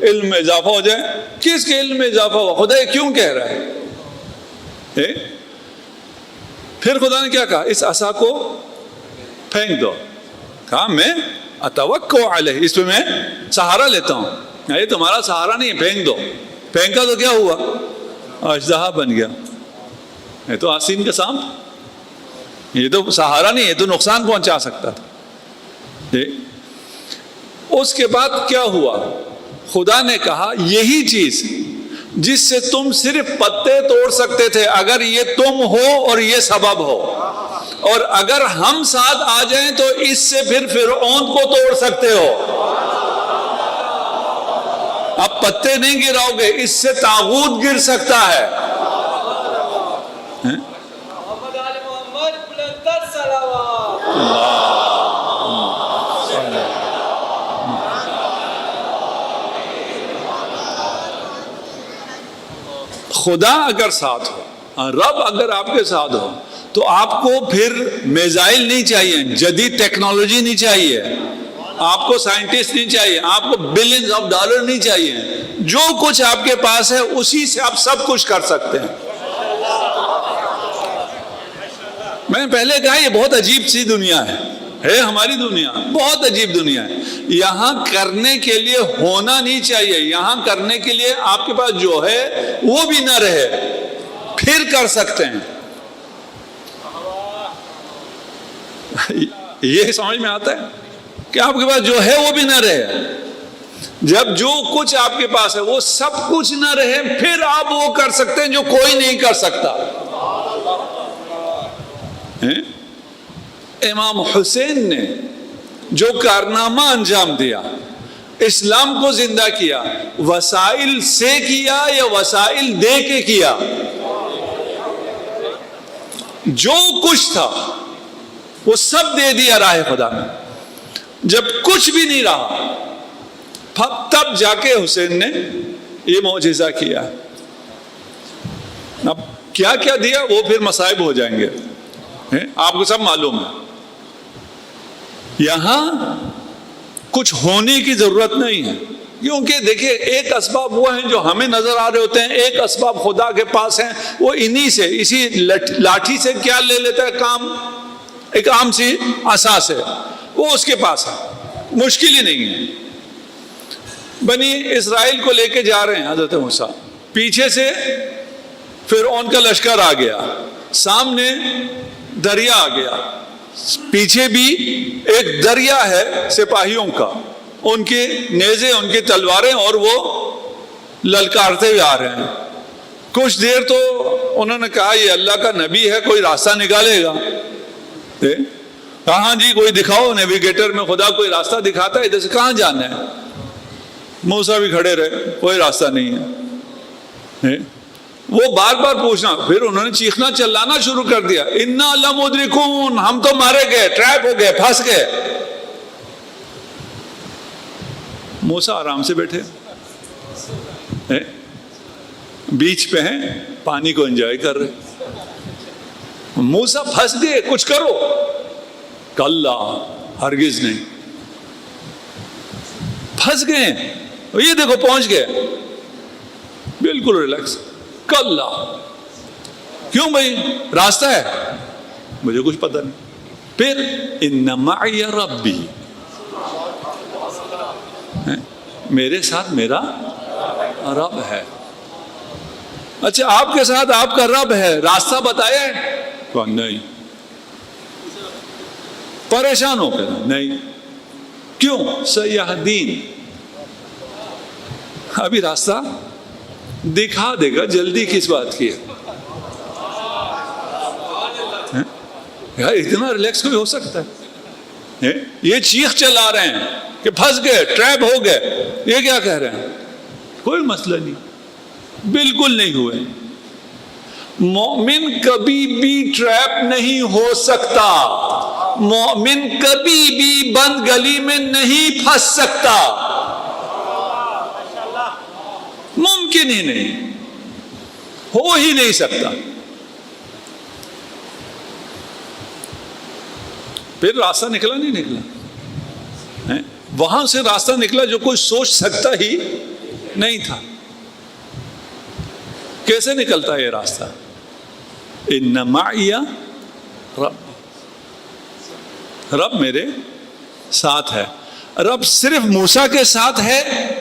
علم میں اضافہ ہو جائے. کس کے علم میں اضافہ ہوا؟ خدا یہ کیوں کہہ رہا ہے؟ پھر خدا نے کیا کہا؟ اس عصا کو پھینک دو. کہا میں اتوکل علیہ، اس پہ میں سہارا لیتا ہوں. یہ تمہارا سہارا نہیں ہے، پھینک دو. پھینکا تو کیا ہوا؟ اژدہا بن گیا. یہ تو آسین کا سانپ، یہ تو سہارا نہیں، یہ تو نقصان پہنچا سکتا تھا. اس کے بعد کیا ہوا؟ خدا نے کہا یہی چیز جس سے تم صرف پتے توڑ سکتے تھے، اگر یہ تم ہو اور یہ سبب ہو، اور اگر ہم ساتھ آ جائیں تو اس سے پھر فرعون کو توڑ سکتے ہو. اب پتے نہیں گراؤ گے، اس سے طاغوت گر سکتا ہے. خدا اگر ساتھ ہو، رب اگر آپ کے ساتھ ہو، تو آپ کو پھر میزائل نہیں چاہیے، جدید ٹیکنالوجی نہیں چاہیے، آپ کو سائنٹسٹ نہیں چاہیے، آپ کو بلینز آف ڈالر نہیں چاہیے. جو کچھ آپ کے پاس ہے اسی سے آپ سب کچھ کر سکتے ہیں. میں نے پہلے کہا یہ بہت عجیب سی دنیا ہے ہماری دنیا، بہت عجیب دنیا ہے. یہاں کرنے کے لیے ہونا نہیں چاہیے، یہاں کرنے کے لیے آپ کے پاس جو ہے وہ بھی نہ رہے، پھر کر سکتے ہیں. یہ سمجھ میں آتا ہے کہ آپ کے پاس جو ہے وہ بھی نہ رہے. جب جو کچھ آپ کے پاس ہے وہ سب کچھ نہ رہے، پھر آپ وہ کر سکتے ہیں جو کوئی نہیں کر سکتا. امام حسین نے جو کارنامہ انجام دیا، اسلام کو زندہ کیا، وسائل سے کیا یا وسائل دے کے کیا؟ جو کچھ تھا وہ سب دے دیا راہ خدا میں. جب کچھ بھی نہیں رہا، تب جا کے حسین نے یہ معجزہ کیا. اب کیا کیا دیا وہ پھر مصائب ہو جائیں گے، آپ کو سب معلوم ہے. یہاں کچھ ہونے کی ضرورت نہیں ہے، کیونکہ دیکھیں ایک اسباب وہ ہیں جو ہمیں نظر آ رہے ہوتے ہیں، ایک اسباب خدا کے پاس ہیں، وہ انہی سے، اسی لاٹھی سے کیا لے لیتا ہے کام، ایک عام سی عصا سے، وہ اس کے پاس ہے، مشکل ہی نہیں ہے. بنی اسرائیل کو لے کے جا رہے ہیں حضرت موسیٰ، پیچھے سے فرعون کا لشکر آ گیا، سامنے دریا آ گیا، پیچھے بھی ایک دریا ہے سپاہیوں کا، ان کے نیزے، ان کی تلواریں، اور وہ للکارتے ہوئے آ رہے ہیں. کچھ دیر تو انہوں نے کہا یہ اللہ کا نبی ہے، کوئی راستہ نکالے گا. کہاں جی کوئی دکھاؤ، نیویگیٹر میں خدا کوئی راستہ دکھاتا ہے، ادھر سے کہاں جانا ہے. موسیٰ بھی کھڑے رہے، کوئی راستہ نہیں ہے. وہ بار بار پوچھنا، پھر انہوں نے چیخنا چلانا شروع کر دیا، انا لمدرکون، ہم تو مارے گئے، ٹریپ ہو گئے، پھنس گئے۔ موسیٰ آرام سے بیٹھے بیچ پہ ہیں، پانی کو انجوائے کر رہے۔ موسیٰ پھنس گئے، کچھ کرو۔ کلا، ہرگز نہیں، پھنس گئے، یہ دیکھو پہنچ گئے، بالکل ریلیکس۔ کلا، کیوں بھائی؟ راستہ ہے، مجھے کچھ پتہ نہیں۔ پھر ان معی ربی، میرے ساتھ میرا رب ہے۔ اچھا، آپ کے ساتھ آپ کا رب ہے، راستہ بتایا ہے؟ نہیں۔ پریشان ہو کر؟ نہیں۔ کیوں؟ سیہدین، ابھی راستہ دکھا دے گا، جلدی کس بات کی ہے؟ یار اتنا ریلیکس کوئی ہو سکتا ہے؟ یہ چیخ چلا رہے ہیں کہ پھنس گئے، ٹریپ ہو گئے، یہ کیا کہہ رہے ہیں؟ کوئی مسئلہ نہیں، بالکل نہیں ہوئے۔ مومن کبھی بھی ٹریپ نہیں ہو سکتا، مومن کبھی بھی بند گلی میں نہیں پھنس سکتا، ممکن ہی نہیں، ہو ہی نہیں سکتا۔ پھر راستہ نکلا نہیں نکلا، وہاں سے راستہ نکلا جو کوئی سوچ سکتا ہی نہیں تھا۔ کیسے نکلتا ہے یہ راستہ؟ ان معی رب، رب میرے ساتھ ہے۔ رب صرف موسیٰ کے ساتھ ہے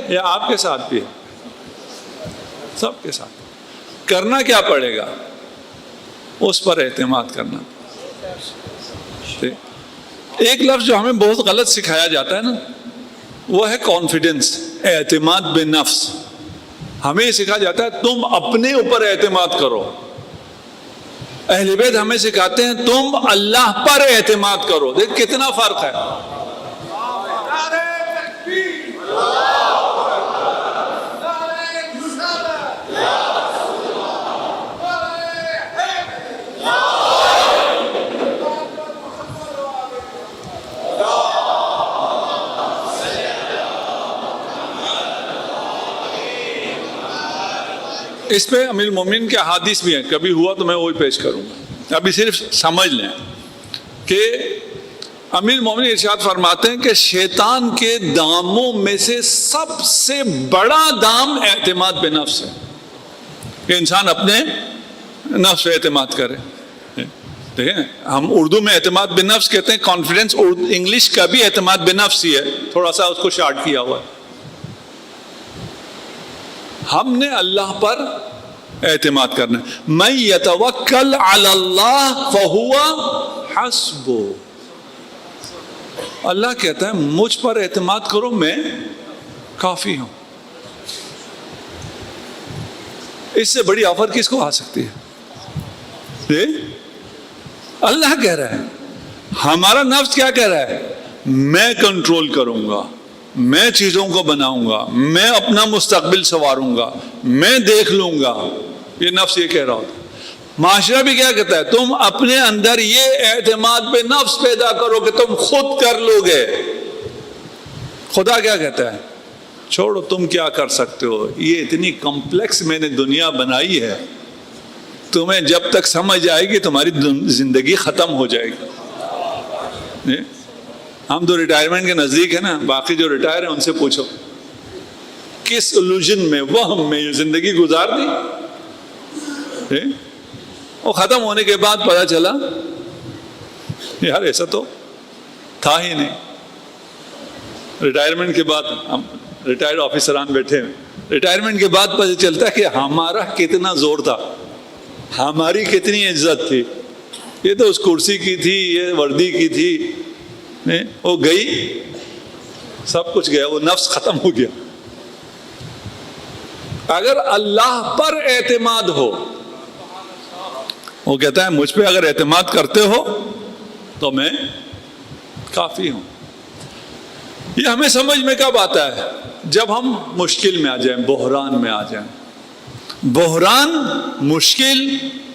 یا آپ کے ساتھ بھی ہے؟ سب کے ساتھ۔ کرنا کیا پڑے گا؟ اس پر اعتماد کرنا۔ ایک لفظ جو ہمیں بہت غلط سکھایا جاتا ہے نا، وہ ہے کانفیڈنس، اعتماد بنفس۔ ہمیں یہ سکھا جاتا ہے تم اپنے اوپر اعتماد کرو، اہل بیت ہمیں سکھاتے ہیں تم اللہ پر اعتماد کرو۔ دیکھ کتنا فرق ہے۔ اس پہ امیر المومنین کے احادیث بھی ہیں، کبھی ہوا تو میں وہی پیش کروں گا۔ ابھی صرف سمجھ لیں کہ امیر المومنین ارشاد فرماتے ہیں کہ شیطان کے داموں میں سے سب سے بڑا دام اعتماد بے نفس ہے، کہ انسان اپنے نفس پہ اعتماد کرے۔ دیکھیں، ہم اردو میں اعتماد بے نفس کہتے ہیں، کانفیڈنس انگلش کا بھی اعتماد بے نفس ہی ہے، تھوڑا سا اس کو شارٹ کیا ہوا ہے۔ ہم نے اللہ پر اعتماد کرنا ہے۔ من یتوکل علی اللہ فہو حسبہ، اللہ کہتا ہے مجھ پر اعتماد کرو، میں کافی ہوں۔ اس سے بڑی آفر کس کو آ سکتی ہے؟ اللہ کہہ رہا ہے، ہمارا نفس کیا کہہ رہا ہے؟ میں کنٹرول کروں گا، میں چیزوں کو بناؤں گا، میں اپنا مستقبل سنواروں گا، میں دیکھ لوں گا۔ یہ نفس یہ کہہ رہا ہوتا ہے۔ معاشرہ بھی کیا کہتا ہے؟ تم اپنے اندر یہ اعتماد پہ نفس پیدا کرو کہ تم خود کر لو گے۔ خدا کیا کہتا ہے؟ چھوڑو، تم کیا کر سکتے ہو، یہ اتنی کمپلیکس میں نے دنیا بنائی ہے، تمہیں جب تک سمجھ آئے گی تمہاری زندگی ختم ہو جائے گی۔ ہم تو ریٹائرمنٹ کے نزدیک ہے نا، باقی جو ریٹائر ہیں ان سے پوچھو کس الوژن میں، وہم میں یہ زندگی گزار دی۔ وہ ختم ہونے کے بعد پتا چلا یار ایسا تو تھا ہی نہیں۔ ریٹائرمنٹ کے بعد ہم ریٹائرڈ آفیسران بیٹھے ہیں، ریٹائرمنٹ کے بعد پتہ چلتا ہے کہ ہمارا کتنا زور تھا، ہماری کتنی عزت تھی، یہ تو اس کرسی کی تھی، یہ وردی کی تھی، وہ گئی، سب کچھ گیا، وہ نفس ختم ہو گیا۔ اگر اللہ پر اعتماد ہو، وہ کہتا ہے مجھ پہ اگر اعتماد کرتے ہو تو میں کافی ہوں۔ یہ ہمیں سمجھ میں کب آتا ہے؟ جب ہم مشکل میں آ جائیں، بحران میں آ جائیں، بحران, مشکل,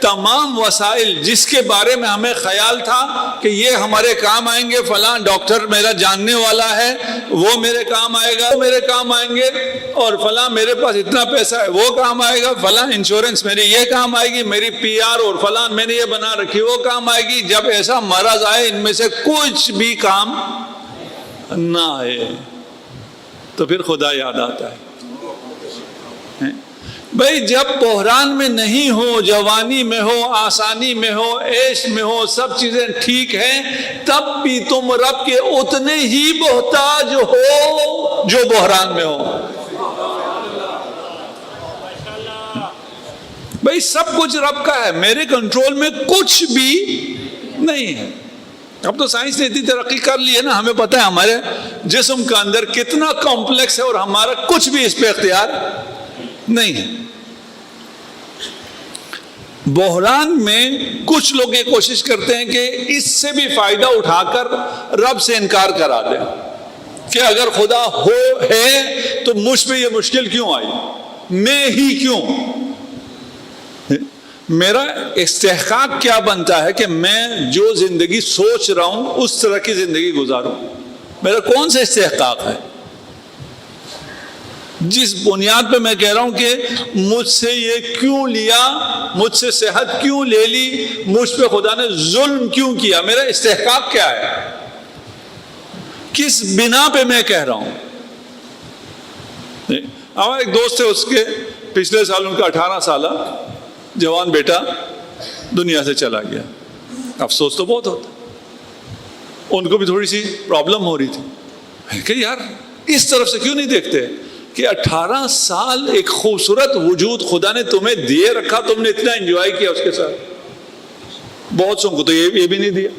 تمام وسائل جس کے بارے میں ہمیں خیال تھا کہ یہ ہمارے کام آئیں گے, فلاں ڈاکٹر میرا جاننے والا ہے وہ میرے کام آئے گا, وہ میرے کام آئیں گے, اور فلاں میرے پاس اتنا پیسہ ہے وہ کام آئے گا, فلاں انشورنس میری یہ کام آئے گی, میری پی آر اور فلاں میں نے یہ بنا رکھی وہ کام آئے گی, جب ایسا مرض آئے ان میں سے کچھ بھی کام نہ آئے تو پھر خدا یاد آتا ہے. بھائی جب بحران میں نہیں ہو, جوانی میں ہو, آسانی میں ہو, عیش میں ہو, سب چیزیں ٹھیک ہیں, تب بھی تم رب کے اتنے ہی محتاج ہو جو بحران میں ہو. بھائی سب کچھ رب کا ہے, میرے کنٹرول میں کچھ بھی نہیں ہے. اب تو سائنس نے اتنی ترقی کر لی ہے نا, ہمیں پتہ ہے ہمارے جسم کا اندر کتنا کمپلیکس ہے اور ہمارا کچھ بھی اس پہ اختیار نہیں ہے. بحران میں کچھ لوگ یہ کوشش کرتے ہیں کہ اس سے بھی فائدہ اٹھا کر رب سے انکار کرا دیں کہ اگر خدا ہے تو مجھ پہ یہ مشکل کیوں آئی, میں ہی کیوں, میرا استحقاق کیا بنتا ہے کہ میں جو زندگی سوچ رہا ہوں اس طرح کی زندگی گزاروں, میرا کون سا استحقاق ہے جس بنیاد پہ میں کہہ رہا ہوں کہ مجھ سے یہ کیوں لیا, مجھ سے صحت کیوں لے لی, مجھ پہ خدا نے ظلم کیوں کیا, میرا استحقاق کیا ہے, کس بنا پہ میں کہہ رہا ہوں. ہمارا ایک دوست ہے, اس کے پچھلے سال ان کا 18 سالہ جوان بیٹا دنیا سے چلا گیا. افسوس تو بہت ہوتا, ان کو بھی تھوڑی سی پرابلم ہو رہی تھی کہ یار اس طرف سے کیوں نہیں دیکھتے کہ 18 سال ایک خوبصورت وجود خدا نے تمہیں دیے رکھا, تم نے اتنا انجوائے کیا اس کے ساتھ. بہت سو کو تو یہ بھی نہیں دیا.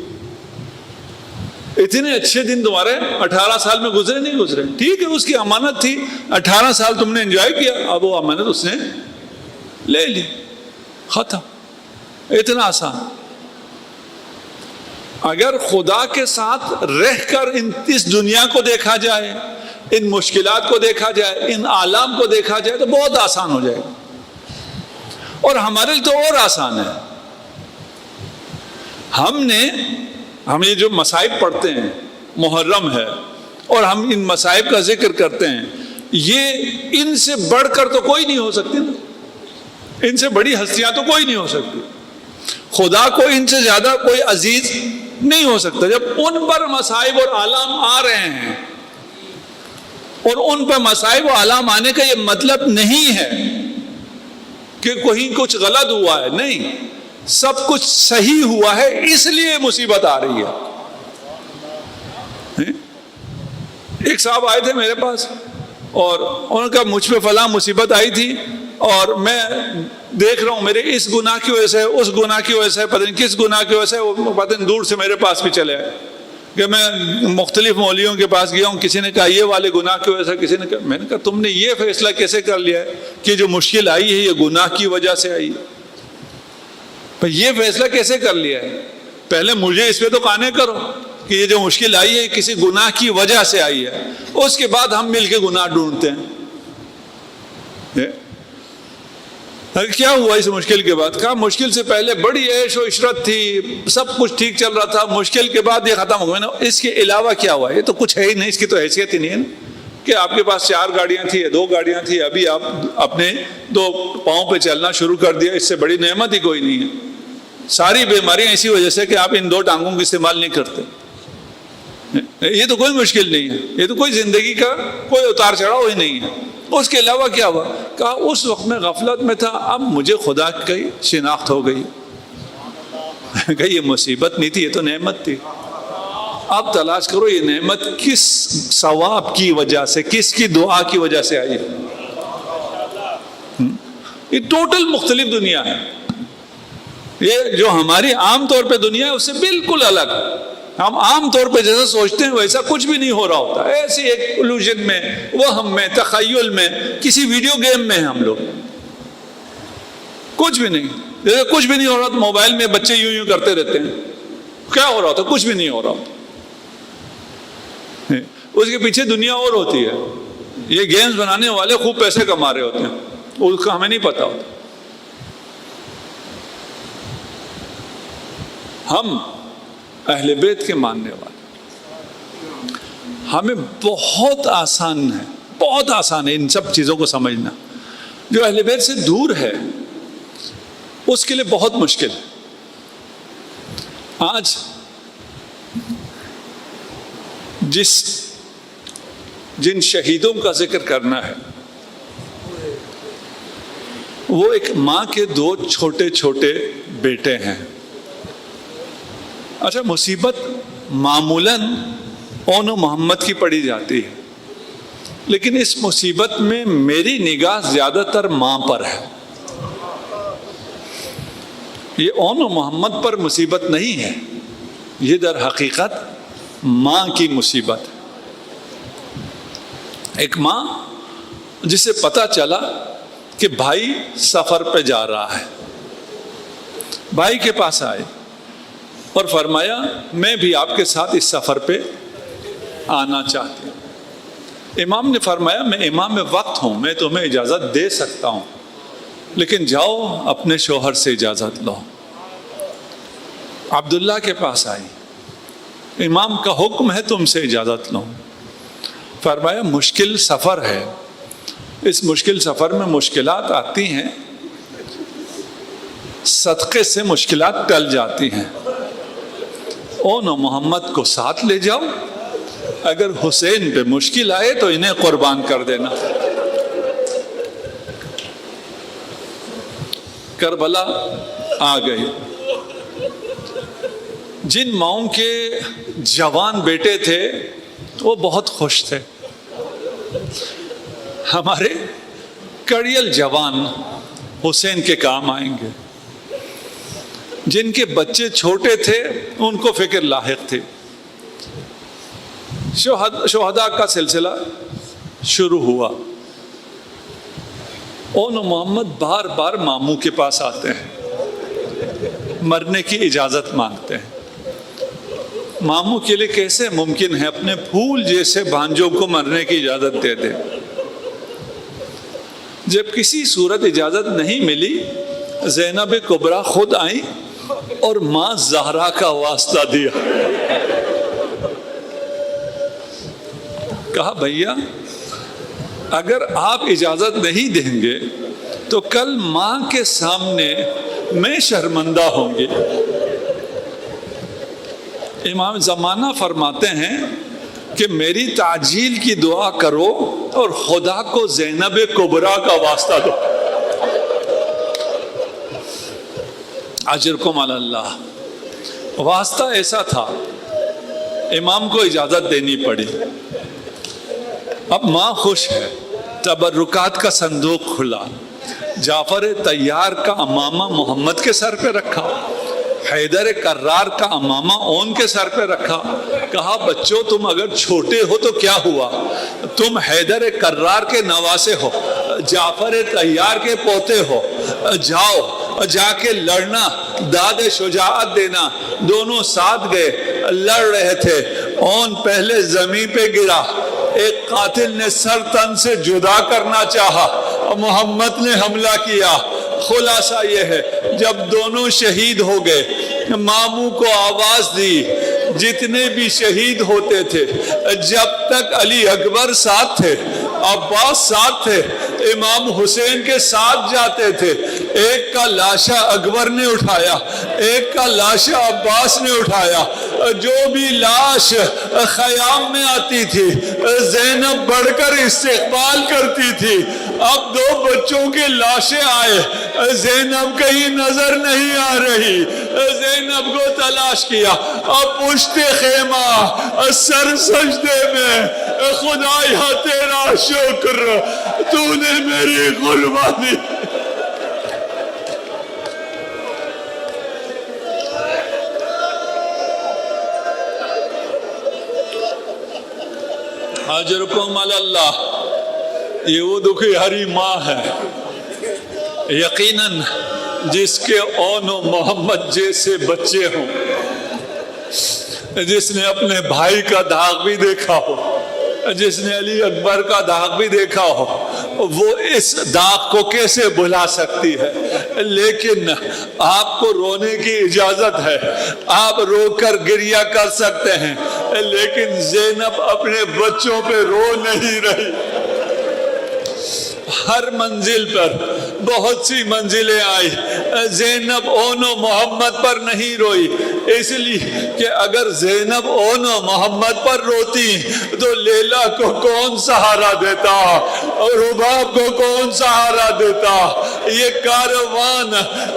اتنے اچھے دن تمہارے 18 سال میں گزرے نہیں گزرے, ٹھیک ہے اس کی امانت تھی, 18 سال تم نے انجوائے کیا, اب وہ امانت اس نے لے لی, ختم. اتنا آسان. اگر خدا کے ساتھ رہ کر اس دنیا کو دیکھا جائے, ان مشکلات کو دیکھا جائے, ان آلام کو دیکھا جائے تو بہت آسان ہو جائے گا, اور ہمارے لیے تو اور آسان ہے. ہم یہ جو مصائب پڑھتے ہیں, محرم ہے, اور ہم ان مصائب کا ذکر کرتے ہیں, یہ ان سے بڑھ کر تو کوئی نہیں ہو سکتی نا, ان سے بڑی ہستیاں تو کوئی نہیں ہو سکتی, خدا کو ان سے زیادہ کوئی عزیز نہیں ہو سکتا. جب ان پر مصائب اور آلام آ رہے ہیں, اور ان پہ مصائب و آلام آنے کا یہ مطلب نہیں ہے کہ کہیں کچھ غلط ہوا ہے, نہیں, سب کچھ صحیح ہوا ہے اس لیے مصیبت آ رہی ہے. ایک صاحب آئے تھے میرے پاس اور ان کا مجھ پہ فلاں مصیبت آئی تھی, اور میں دیکھ رہا ہوں میرے اس گناہ کی وجہ سے, اس گناہ کی وجہ سے, پتہ نہیں کس گناہ کی وجہ سے, وہ پتہ نہیں دور سے میرے پاس بھی چلے آئے کہ میں مختلف مولویوں کے پاس گیا ہوں, کسی نے کہا یہ والے گناہ کی وجہ سے, کسی نے کہا, میں نے کہا تم نے یہ فیصلہ کیسے کر لیا ہے کہ جو مشکل آئی ہے یہ گناہ کی وجہ سے آئی ہے, یہ فیصلہ کیسے کر لیا ہے؟ پہلے مجھے اس پہ تو قانع کرو کہ یہ جو مشکل آئی ہے کسی گناہ کی وجہ سے آئی ہے, اس کے بعد ہم مل کے گناہ ڈھونڈتے ہیں. کیا ہوا اس مشکل کے بعد؟ کہا مشکل سے پہلے بڑی عیش و عشرت تھی, سب کچھ ٹھیک چل رہا تھا, مشکل کے بعد یہ ختم ہو گیا نا, اس کے علاوہ کیا ہوا؟ یہ تو کچھ ہے ہی نہیں, اس کی تو حیثیت ہی نہیں ہے نا کہ آپ کے پاس 4 گاڑیاں تھیں, 2 گاڑیاں تھیں, ابھی آپ اپنے 2 پاؤں پہ چلنا شروع کر دیا, اس سے بڑی نعمت ہی کوئی نہیں ہے. ساری بیماریاں اسی وجہ سے کہ آپ ان 2 ٹانگوں کا استعمال نہیں کرتے. یہ تو کوئی مشکل نہیں ہے, یہ تو کوئی زندگی کا کوئی اتار چڑھاؤ ہی نہیں ہے. اس کے علاوہ کیا ہوا؟ کہا اس وقت میں غفلت میں تھا, اب مجھے خدا کی شناخت ہو گئی. کہ یہ مصیبت نہیں تھی, یہ تو نعمت تھی. اب تلاش کرو یہ نعمت کس ثواب کی وجہ سے, کس کی دعا کی وجہ سے آئی ہے. یہ ٹوٹل مختلف دنیا ہے. یہ جو ہماری عام طور پہ دنیا ہے اس سے بالکل الگ. ہم عام طور پہ جیسا سوچتے ہیں ویسا کچھ بھی نہیں ہو رہا ہوتا. ایسی ایک الوژن میں, وہم میں, تخیل میں, کسی ویڈیو گیم میں ہم لوگ, کچھ بھی نہیں. جیسے کچھ بھی نہیں ہو رہا تو موبائل میں بچے یوں کرتے رہتے ہیں, کیا ہو رہا ہوتا؟ کچھ بھی نہیں ہو رہا ہوتا. اس کے پیچھے دنیا اور ہوتی ہے. یہ گیمز بنانے والے خوب پیسے کما رہے ہوتے ہیں، اس کا ہمیں نہیں پتا ہوتا. ہم اہل بیت کے ماننے والے، ہمیں بہت آسان ہے، بہت آسان ہے ان سب چیزوں کو سمجھنا. جو اہل بیت سے دور ہے اس کے لیے بہت مشکل ہے. آج جن شہیدوں کا ذکر کرنا ہے وہ ایک ماں کے 2 چھوٹے چھوٹے بیٹے ہیں. اچھا، مصیبت معمولاً اون و محمد کی پڑی جاتی ہے، لیکن اس مصیبت میں میری نگاہ زیادہ تر ماں پر ہے. یہ اون و محمد پر مصیبت نہیں ہے، یہ در حقیقت ماں کی مصیبت ہے. ایک ماں جسے پتا چلا کہ بھائی سفر پہ جا رہا ہے، بھائی کے پاس آئے اور فرمایا میں بھی آپ کے ساتھ اس سفر پہ آنا چاہتی ہوں. امام نے فرمایا میں امام وقت ہوں، میں تمہیں اجازت دے سکتا ہوں، لیکن جاؤ اپنے شوہر سے اجازت لو. عبداللہ کے پاس آئی، امام کا حکم ہے تم سے اجازت لو. فرمایا مشکل سفر ہے، اس مشکل سفر میں مشکلات آتی ہیں، صدقے سے مشکلات ٹل جاتی ہیں. اون و محمد کو ساتھ لے جاؤ، اگر حسین پہ مشکل آئے تو انہیں قربان کر دینا. کربلا آ گئی. جن ماؤں کے جوان بیٹے تھے وہ بہت خوش تھے. ہمارے کڑیل جوان حسین کے کام آئیں گے. جن کے بچے چھوٹے تھے ان کو فکر لاحق تھی. شہداء کا سلسلہ شروع ہوا. اون و محمد بار بار ماموں کے پاس آتے ہیں، مرنے کی اجازت مانگتے ہیں. ماموں کے لیے کیسے ممکن ہے اپنے پھول جیسے بھانجوں کو مرنے کی اجازت دے دے. جب کسی صورت اجازت نہیں ملی، زینب کبریٰ خود آئیں اور ماں زہرا کا واسطہ دیا. کہا بھیا اگر آپ اجازت نہیں دیں گے تو کل ماں کے سامنے میں شرمندہ ہوں گی. امام زمانہ فرماتے ہیں کہ میری تعجیل کی دعا کرو اور خدا کو زینب کبریٰ کا واسطہ دو. اجرکم علی اللہ. واسطہ ایسا تھا امام کو اجازت دینی پڑی. اب ماں خوش ہے، تبرکات کا صندوق کھلا، جعفر طیار کا امامہ محمد کے سر پہ رکھا، حیدر کرار کا امامہ اون کے سر پہ رکھا. کہا بچوں تم اگر چھوٹے ہو تو کیا ہوا، تم حیدر کرار کے نواسے ہو، جعفر طیار کے پوتے ہو، جاؤ جا کے لڑنا، داد شجاعت دینا. دونوں ساتھ گئے، لڑ رہے تھے. اون پہلے زمین پہ گرا، ایک قاتل نے سر تن سے جدا کرنا چاہا، محمد نے حملہ کیا. خلاصہ یہ ہے جب دونوں شہید ہو گئے، ماموں کو آواز دی جتنے بھی شہید ہوتے تھے، جب تک علی اکبر ساتھ تھے، عباس ساتھ تھے، امام حسین کے ساتھ جاتے تھے. ایک کا لاشا اکبر نے اٹھایا، ایک کا لاشا عباس نے اٹھایا. جو بھی لاش خیام میں آتی تھی زینب بڑھ کر استقبال کرتی تھی. اب 2 بچوں کے لاشیں آئے، زینب کہیں نظر نہیں آ رہی. زینب کو تلاش کیا، اب پشت خیمہ سر سجدے میں، خدایا تیرا شکر تو نے میری قربانی. اجرکم علی اللہ. یہ وہ دکھیاری ماں ہے یقیناً جس کے اون و محمد جیسے بچے ہوں، جس نے اپنے بھائی کا داغ بھی دیکھا ہو، جس نے علی اکبر کا داغ بھی دیکھا ہو وہ اس داغ کو کیسے بھلا سکتی ہے؟ لیکن آپ کو رونے کی اجازت ہے، آپ رو کر گریہ کر سکتے ہیں، لیکن زینب اپنے بچوں پہ رو نہیں رہی۔ ہر منزل پر بہت سی منزلیں آئی، زینب اون و محمد پر نہیں روئی، اس لیے کہ اگر زینب اون و محمد پر روتی تو لیلا کو کون سہارا دیتا اور رباب کو کون سہارا دیتا؟ یہ کاروان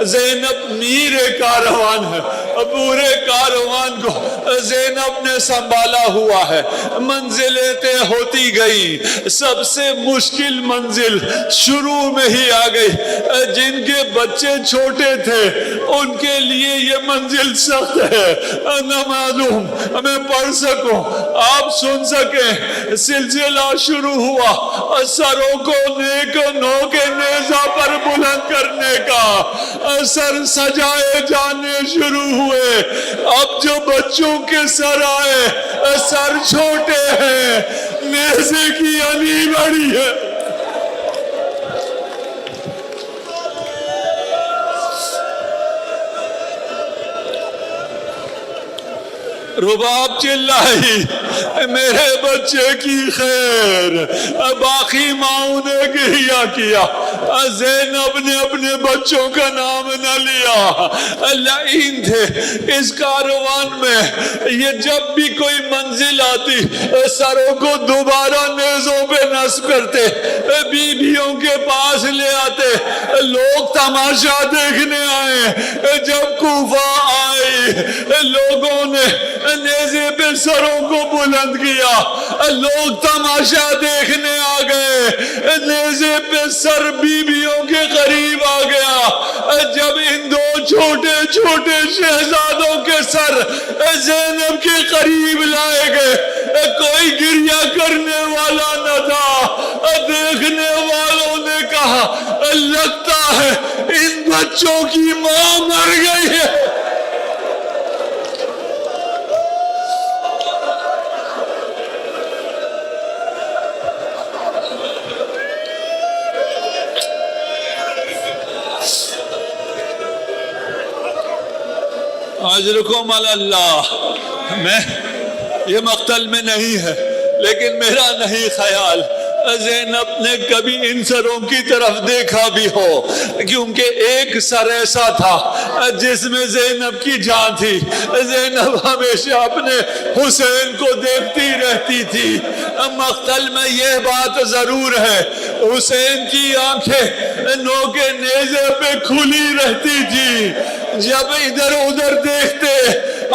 زینب میر کاروان ہے، پورے کاروان کو زینب نے سنبھالا ہوا ہے۔ منزلیں طے ہوتی گئی، سب سے مشکل منزل شروع میں ہی آ گئی۔ جن کے بچے چھوٹے تھے ان کے لیے یہ منزل سخت ہے، نہ معلوم میں پڑھ سکوں آپ سن سکیں۔ سلسلہ شروع ہوا سروں کو نیک نو کے نیزہ پر بلند کرنے کا، سر سجائے جانے شروع ہوئے۔ اب جو بچوں کے سر آئے سر چھوٹے ہیں، نیزے کی علی بڑی ہے۔ رباب چلائی میرے بچے کی خیر، باقی ماؤں نے گریہ کیا، زینب نے اپنے بچوں کا نام نہ لیا، لعین تھے اس کاروان میں۔ یہ جب بھی کوئی منزل آتی سروں کو دوبارہ نیزوں پہ نصب کرتے، بیویوں کے پاس لے آتے، لوگ تماشا دیکھنے آئے۔ جب کوفہ آئی لوگوں نے نیزے پہ سروں کو بلند کیا، لوگ تماشا دیکھنے آ گئے، نیزے پہ سر بیویوں کے قریب آ گیا۔ جب ان دو چھوٹے چھوٹے شہزادوں کے سر زینب کے قریب لائے گئے، کوئی گریہ کرنے والا نہ تھا۔ دیکھنے والوں نے کہا لگتا ہے ان بچوں کی ماں مر گئی ہے۔ اجرکم علی اللہ۔ میں یہ مقتل میں نہیں ہے لیکن میرا نہیں خیال زینب نے کبھی ان سروں کی طرف دیکھا بھی ہو، کیونکہ ایک سر ایسا تھا جس میں زینب کی جان تھی۔ زینب ہمیشہ اپنے حسین کو دیکھتی رہتی تھی۔ مقتل میں یہ بات ضرور ہے حسین کی آنکھیں نوکے نیزے پہ کھلی رہتی تھی، جب ادھر ادھر دیکھتے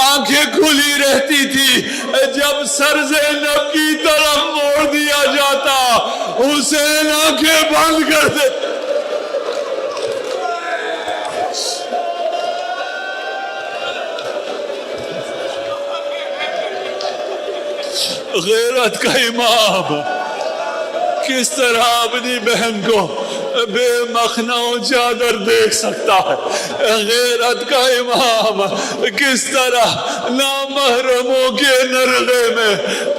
آنکھیں کھلی رہتی تھی۔ جب سر زینب کی طرف موڑ دیا جاتا حسین آنکھیں بند کر دے۔ غیرت کا امام کس طرح اپنی بہن کو بے مخنہ چادر دیکھ سکتا ہے؟ غیرت کا امام کس طرح نامحرموں کے نرغے میں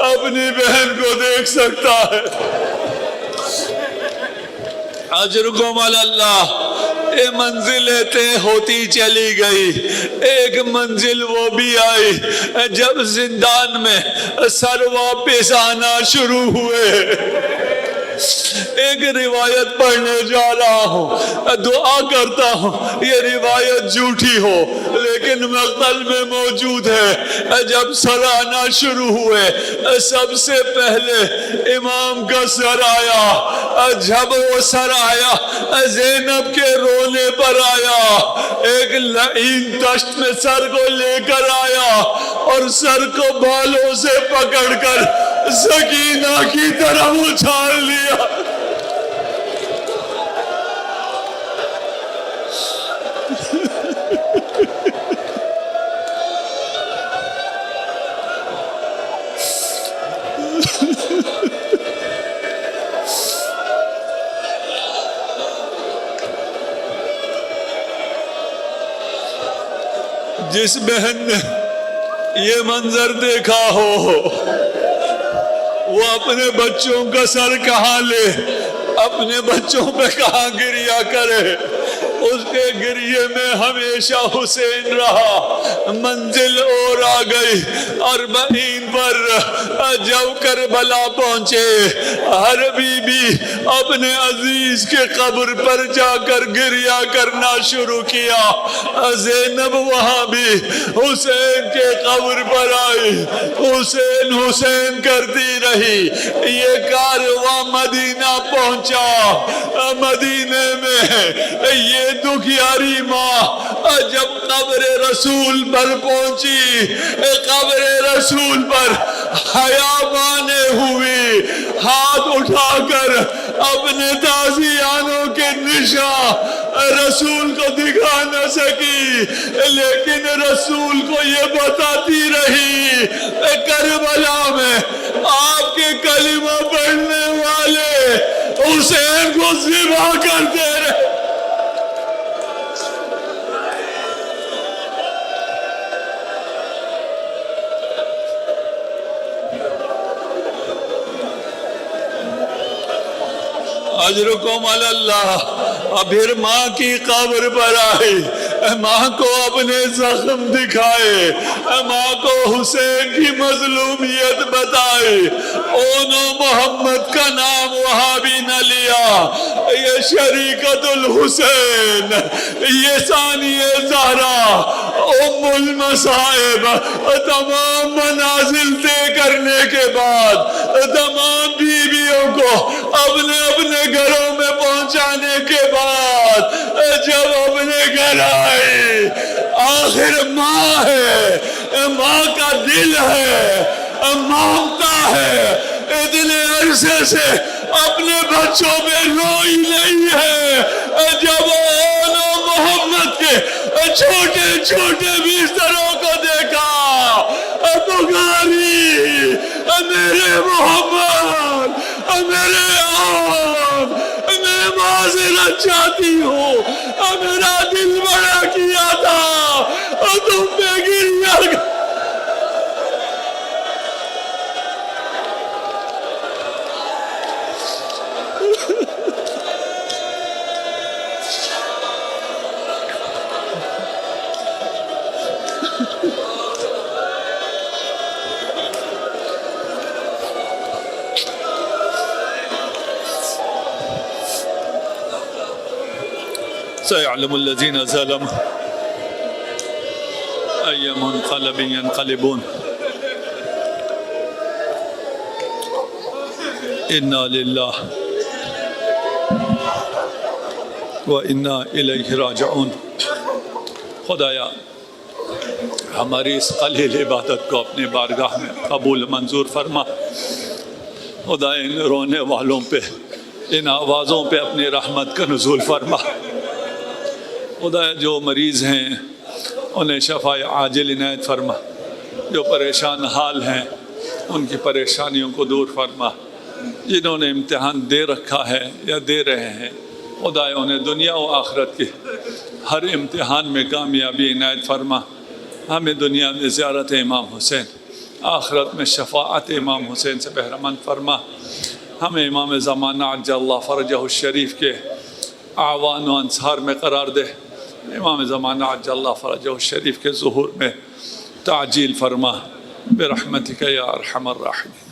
اپنی بہن کو دیکھ سکتا ہے؟ اجرکم علی اللہ۔ یہ منزلیں طے ہوتی چلی گئی، ایک منزل وہ بھی آئی جب زندان میں سر واپس آنا شروع ہوئے۔ ایک روایت پڑھنے جا رہا ہوں، دعا کرتا ہوں یہ روایت جھوٹی ہو لیکن مقتل میں موجود ہے۔ جب سر آنا شروع ہوئے سب سے پہلے امام کا سر آیا۔ جب وہ سر آیا زینب کے رونے پر آیا، ایک لعین تشت میں سر کو لے کر آیا اور سر کو بالوں سے پکڑ کر سکینہ کی طرف اچھال لیا۔ جس بہن نے یہ منظر دیکھا ہو وہ اپنے بچوں کا سر کہاں لے، اپنے بچوں پہ کہاں گریا کرے؟ اس کے گریے میں ہمیشہ حسین رہا۔ منزل اور آ گئی 40 پر جب کربلا پہنچے، ہر بی بی اپنے عزیز کے قبر پر جا کر گریا کرنا شروع کیا۔ زینب وہاں بھی حسین کے قبر پر آئی، حسین حسین کرتی رہی۔ یہ کارواں مدینہ پہنچا۔ مدینے میں یہ دکھیاری ماں جب قبر رسول پر پہنچی، قبر رسول پر حیابانے ہوئی، ہاتھ اٹھا کر اپنے تازیانوں کے نشان رسول کو دکھا نہ سکی، لیکن رسول کو یہ بتاتی رہی کربلا میں آپ کے کلمہ پڑھنے والے حسین کو ذبح کرتے رہے۔ اجرکم علی اللہ۔ پھر ماں کی قبر پر آئی، ماں کو اپنے زخم دکھائے، ماں کو حسین کی مظلومیت بتائی۔ انہوں محمد کا نام وہاں بھی نہ لیا۔ یہ شریکت الحسین، یہ ثانیہ زہرا، ام المصائب، تمام منازل طے کرنے کے بعد، تمام بیویوں کو اپنے اپنے گھروں میں پہنچانے کے بعد، جب اپنے گھر آئے، آخر ماں ہے، ماں کا دل ہے، مانگتا ہے، اتنے عرصے سے اپنے بچوں پہ روئی نہیں ہے۔ جب انہوں محمد کے چھوٹے چھوٹے بستروں کو دیکھا، پکاری میرے محمد، میرے آپ، میں معذرت چاہتی ہوں، میرا دل بڑا کیا تھا، تم پہ گریا۔ سيعلم الذين ظلموا أي منقلب ينقلبون إنا لله وإنا إليه راجعون۔ خدایا ہماری اس قلیل عبادت کو اپنی بارگاہ میں قبول منظور فرما۔ خدا ان رونے والوں پہ، ان آوازوں پہ اپنی رحمت کا نزول فرما۔ خدا جو مریض ہیں انہیں شفاء عاجل عنایت فرما، جو پریشان حال ہیں ان کی پریشانیوں کو دور فرما، جنہوں نے امتحان دے رکھا ہے یا دے رہے ہیں خدا انہیں دنیا و آخرت کے ہر امتحان میں کامیابی عنایت فرما۔ ہمیں دنیا میں زیارت امام حسین، آخرت میں شفاعت امام حسین سے بہرمند فرما۔ ہمیں امام زمانہ عجل اللہ فرجہ الشریف کے اعوان و انصار میں قرار دے۔ امام زمانہ عجل اللہ فرجہ الشریف کے ظہور میں تعجیل فرما برحمتک یا ارحم الراحمین۔